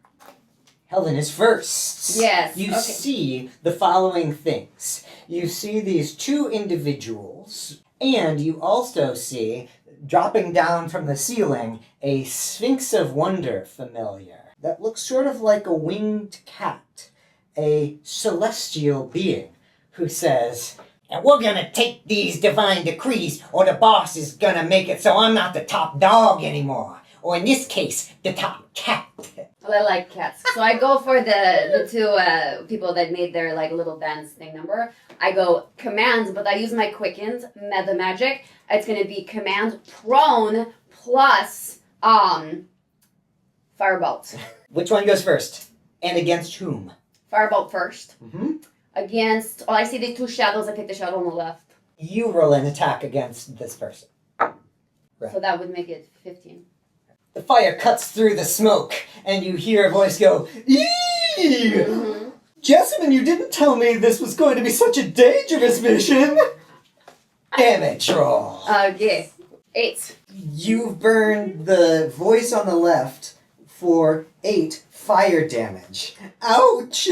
Heulwin is first. Yes, You okay. see the following things. You see these two individuals, and you also see, dropping down from the ceiling, a Sphinx of Wonder familiar that looks sort of like a winged cat, a celestial being who says, "And we're gonna take these divine decrees, or the boss is gonna make it so I'm not the top dog anymore. Or in this case, the top cat." Well, I like cats. So I go for the two people that made their like little dance thing number. I go commands, but I use my quickens, meta magic. It's gonna be command prone plus firebolt. Which one goes first? And against whom? Firebolt first. Mm-hmm. Against I see the two shadows, I pick the shadow on the left. You roll an attack against this person. Right. So that would make it 15. The fire cuts through the smoke, and you hear a voice go, "Eee! Mm-hmm. Jessamine, you didn't tell me this was going to be such a dangerous mission." Damage roll. Yeah. 8. You've burned the voice on the left for 8 fire damage. Ouch!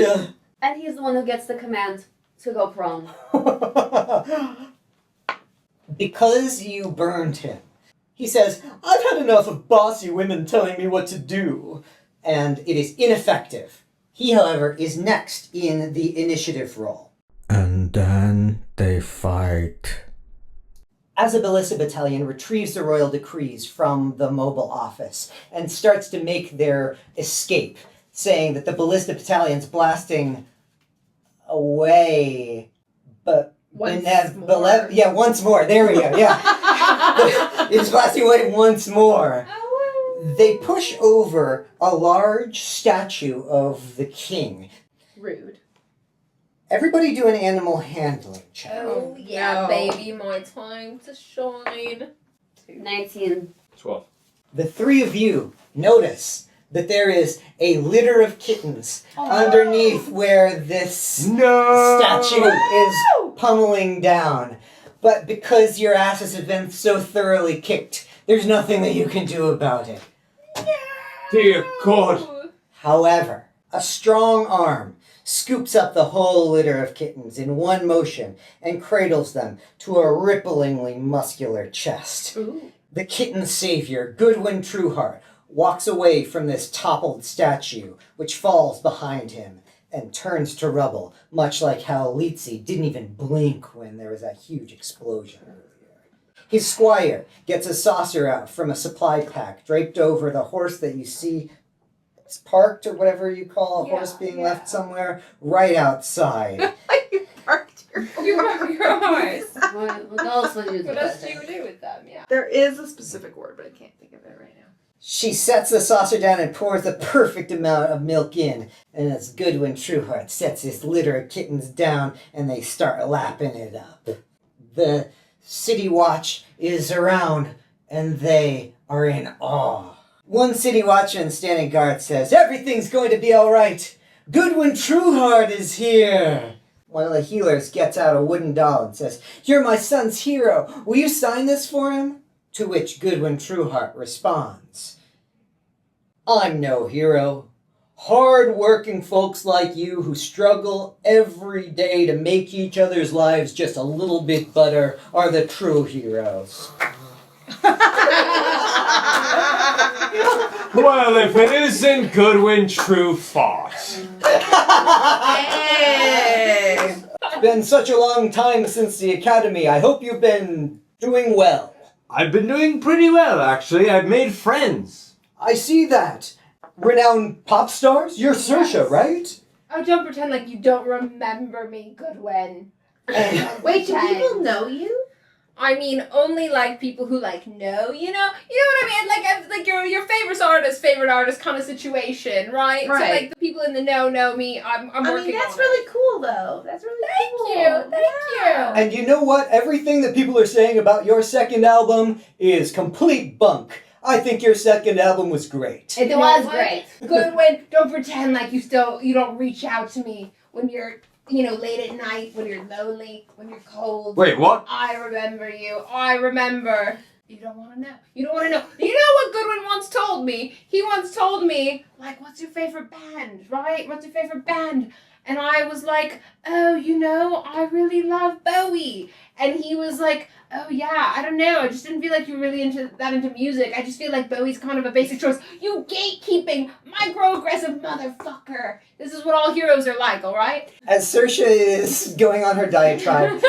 And he's the one who gets the command to go prone. Because you burned him, he says, "I've had enough of bossy women telling me what to do." And it is ineffective. He, however, is next in the initiative roll. And then they fight. As the Ballista Battalion retrieves the royal decrees from the mobile office and starts to make their escape, saying that the Ballista Battalion's blasting away, but Once once more. There we go. Yeah, it's blasting away once more. They push over a large statue of the king. Rude. Everybody do an animal handling check. Oh, yeah, no. baby, my time to shine. 19. 12. The three of you notice that there is a litter of kittens underneath where this No! statue is pummeling down. But because your asses have been so thoroughly kicked, there's nothing that you can do about it. Dear God. However, a strong arm scoops up the whole litter of kittens in one motion and cradles them to a ripplingly muscular chest. Ooh. The kitten's savior, Goodwin Trueheart, walks away from this toppled statue, which falls behind him and turns to rubble, much like how leezi didn't even blink when there was that huge explosion earlier. His squire gets a saucer out from a supply pack draped over the horse that you see parked, or whatever you call a horse being left somewhere, right outside. You parked your You broke your horse. What else would you do? What else do you do with them? Yeah. There is a specific word, but I can't think of it right now. She sets the saucer down and pours the perfect amount of milk in, and as Goodwin Trueheart sets his litter of kittens down, and they start lapping it up. The city watch is around, and they are in awe. One city watchman standing guard says, "Everything's going to be all right. Goodwin Trueheart is here." One of the healers gets out a wooden doll and says, "You're my son's hero. Will you sign this for him?" To which Goodwin Trueheart responds, "I'm no hero. Hard-working folks like you who struggle every day to make each other's lives just a little bit better are the true heroes." Well, if it isn't Goodwin Trueheart. Hey! It's been such a long time since the academy. I hope you've been doing well. I've been doing pretty well, actually. I've made friends. I see that. Renowned pop stars? You're Saoirse, right? Oh, don't pretend like you don't remember me, Goodwin. Wait, do people know you? I mean, only like people who like know, you know what I mean? Like your favorite artist kind of situation, right? Right. So like the people in the know me. I'm working on I mean, that's it. really cool, though. That's really cool. Thank you. And you know what? Everything that people are saying about your second album is complete bunk. I think your second album was great. It was great. Goodwin, don't pretend like you don't reach out to me when you're, late at night, when you're lonely, when you're cold. Wait, what? I remember you. I remember. You don't want to know. You don't want to know. You know what Goodwin once told me? He once told me, like, what's your favorite band, right? What's your favorite band? And I was like, oh, I really love Bowie. And he was like, oh yeah, I don't know. I just didn't feel like you were really into music. I just feel like Bowie's kind of a basic choice. You gatekeeping, microaggressive motherfucker. This is what all heroes are like, alright? As Saoirse is going on her diatribe,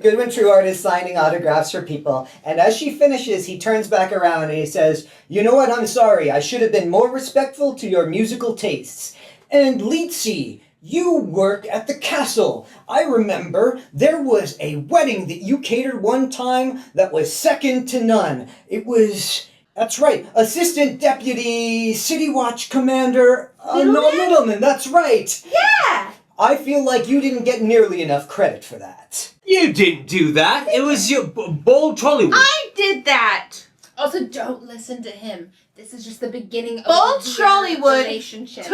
Goodwin Trueheart is signing autographs for people, and as she finishes, he turns back around and he says, "You know what, I'm sorry. I should have been more respectful to your musical tastes. And leezi, you work at the castle. I remember there was a wedding that you catered one time that was second to none. It was, that's right, Assistant Deputy City Watch Commander Noah Middleman, that's right. Yeah! I feel like you didn't get nearly enough credit for that." You didn't do that. It was your bold Trollywood. I did that! Also, don't listen to him. This is just the beginning of Bold a Trollywood relationship.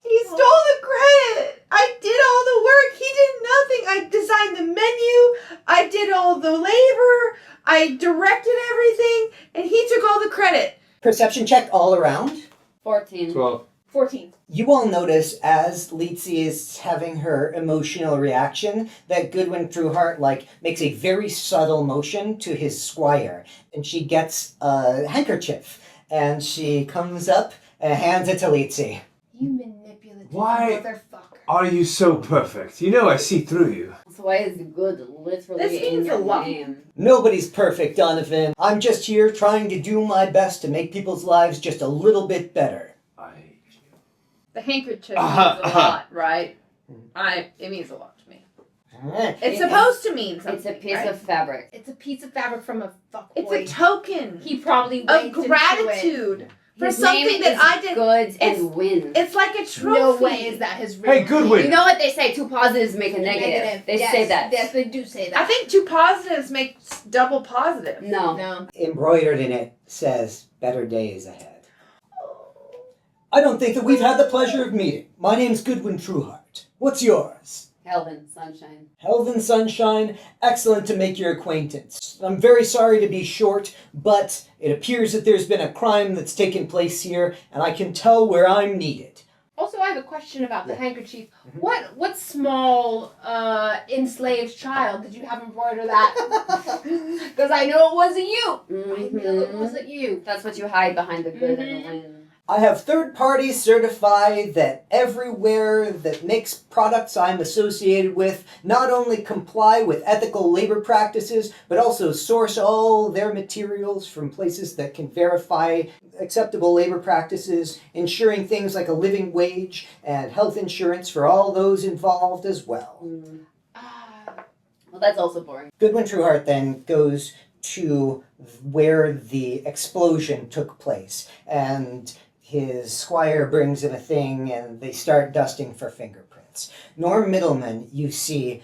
He stole the credit! I did all the work! He did nothing! I designed the menu, I did all the labor, I directed everything, and he took all the credit. Perception check all around. 14. 12. 14. You all notice as leezi is having her emotional reaction that Goodwin Trueheart makes a very subtle motion to his squire, and she gets a handkerchief and she comes up and hands it to leezi. You manipulative Why? motherfucker. Are you so perfect? I see through you. That's why it's good literally This in means your a lot. name. Nobody's perfect, Donovan. I'm just here trying to do my best to make people's lives just a little bit better. The handkerchief means a lot, right? It means a lot to me. It's supposed to mean something. It's a piece right? of fabric. It's a piece of fabric from a fuckboy. It's a token He probably of went into it. gratitude for His something name that is I did. Goods it's- and wins. It's like a trophy. No way is that his real Hey, Goodwin. You know what they say? 2 positives make a negative. They yes, say that. Yes, they do say that. I think 2 positives make double positive. No. No. Embroidered in it says, better days ahead. I don't think that we've had the pleasure of meeting. My name's Goodwin Trueheart. What's yours? Heulwin, sunshine. Heulwin Sunshine, excellent to make your acquaintance. I'm very sorry to be short, but it appears that there's been a crime that's taken place here, and I can tell where I'm needed. Also, I have a question about the handkerchief. Mhm. What small enslaved child did you have embroider that? Because I know it wasn't you. I know it wasn't you. That's what you hide behind the good and the win. I have third parties certify that everywhere that makes products I'm associated with not only comply with ethical labor practices, but also source all their materials from places that can verify acceptable labor practices, ensuring things like a living wage and health insurance for all those involved as well. Well, that's also boring. Goodwin Trueheart then goes to where the explosion took place, and his squire brings in a thing, and they start dusting for fingerprints. Norm Middleman, you see,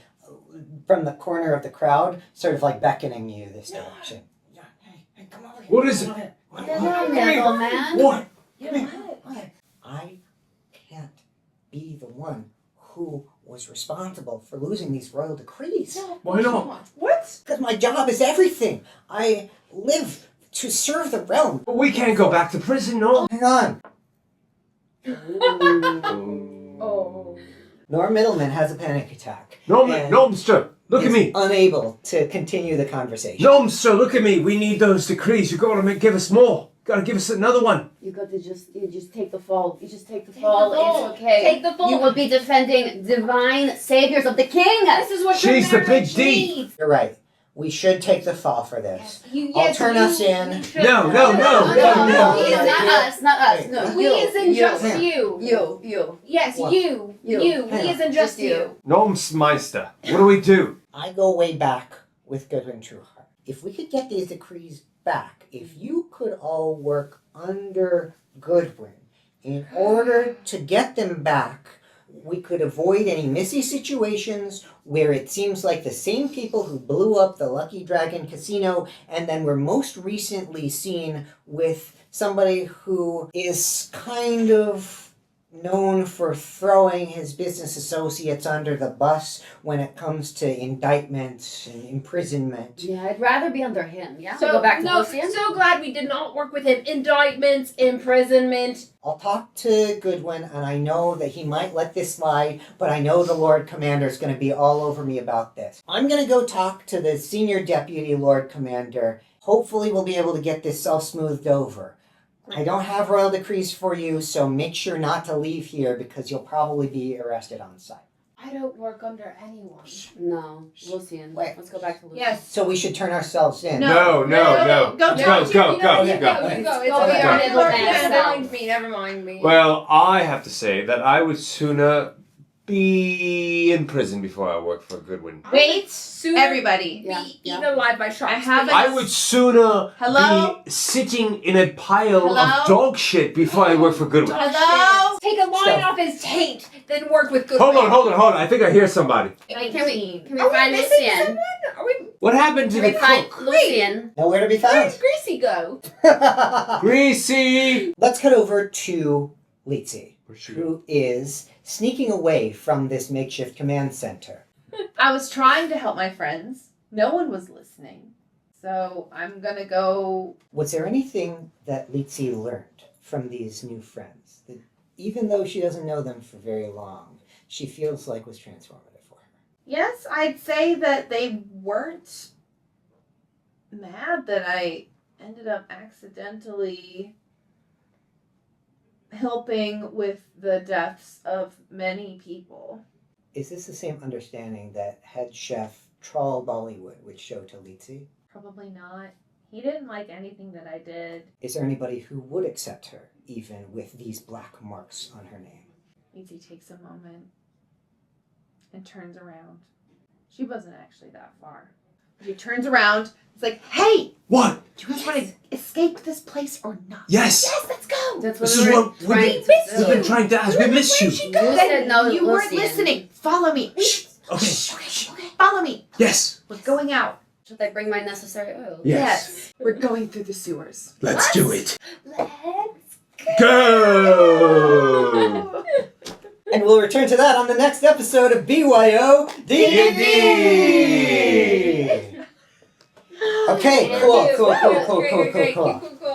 from the corner of the crowd, sort of like beckoning you this direction. Hey, come over here. What is it? Hello, Middleman. What? I can't be the one who was responsible for losing these royal decrees. Why not? What? Because my job is everything. I live to serve the realm. But we can't go back to prison, no? Hang on. Oh. Norm Middleman has a panic attack. No, And no, mister. Look at is me. unable to continue the conversation. No, mister, look at me. We need those decrees. You gotta give us more. Gotta give us another one. You just take the fall. You just take the Take fall. the fall. It's okay. Take the fall. You will be defending divine saviors of the king. This is what She's your the big marriage D. needs. You're right. We should take the fall for this. Yes, turn us in. you should. No. No, We not us, not us. Hey, No, We you. isn't just you. You. Yes, What? you. You. We Hang on. isn't just Just you. you. No, Meister. What do we do? I go way back with Goodwin Trueheart. If we could get these decrees back, if you could all work under Goodwin in order to get them back, we could avoid any messy situations where it seems like the same people who blew up the Lucky Dragon Casino and then were most recently seen with somebody who is kind of known for throwing his business associates under the bus when it comes to indictment and imprisonment. Yeah, I'd rather be under him. Yeah. So go back to no, Lucian. so glad we did not work with him. Indictments, imprisonment. I'll talk to Goodwin, and I know that he might let this slide, but I know the Lord Commander is going to be all over me about this. I'm going to go talk to the Senior Deputy Lord Commander. Hopefully we'll be able to get this all smoothed over. I don't have royal decrees for you, so make sure not to leave here because you'll probably be arrested on sight. I don't work under anyone. No, Lucian. Wait. Let's go back to Lucian. Yes. So we should turn ourselves in. No. Go Go, talk go, to go, you. go, You go. go. It's Go okay. be our middleman. Never mind me. Never mind me. Well, I have to say that I would sooner be in prison before I work for Goodwin. Wait, Sooner everybody. Yeah. be eaten alive by sharks. I have I would sooner Hello? be sitting in a pile Hello? of dog shit before I work for Goodwin. Hello? Take a line Stop. off his taint, then work with good. Hold on. I think I hear somebody. Can we Are we find missing Lucian? someone? Are we? What happened to Can we the find cook? Lucian? Nowhere to be Where found. did Greasy go? Greasy! Let's cut over to Leezi, Where'd she who is sneaking away from this makeshift command center. I was trying to help my friends. No one was listening. So I'm gonna go. Was there anything that Leezi learned from these new friends that, even though she doesn't know them for very long, she feels like was transformative for her? Yes, I'd say that they weren't mad that I ended up accidentally helping with the deaths of many people. Is this the same understanding that head chef Troll Bollywood would show to Leezi? Probably not. He didn't like anything that I did. Is there anybody who would accept her, even with these black marks on her name? Leezi takes a moment and turns around She wasn't actually that far. She turns around. It's like, hey, What? do you guys want to escape this place or not? Yes. Yes, let's go. That's This what is we were what we've trying been, to we've do. been trying to ask. We missed you. You said no, you we'll weren't see it. listening. Follow me. Shh. Okay. Follow me. Yes. We're going out. Should I bring my necessary oil? Yes. We're going through the sewers. Let's do it. Let's Go. And we'll return to that on the next episode of BYODnD. Okay, Yeah, cool, dude. cool, Wow, cool, that's cool, great, cool, great, cool, great. cool. Cool, cool.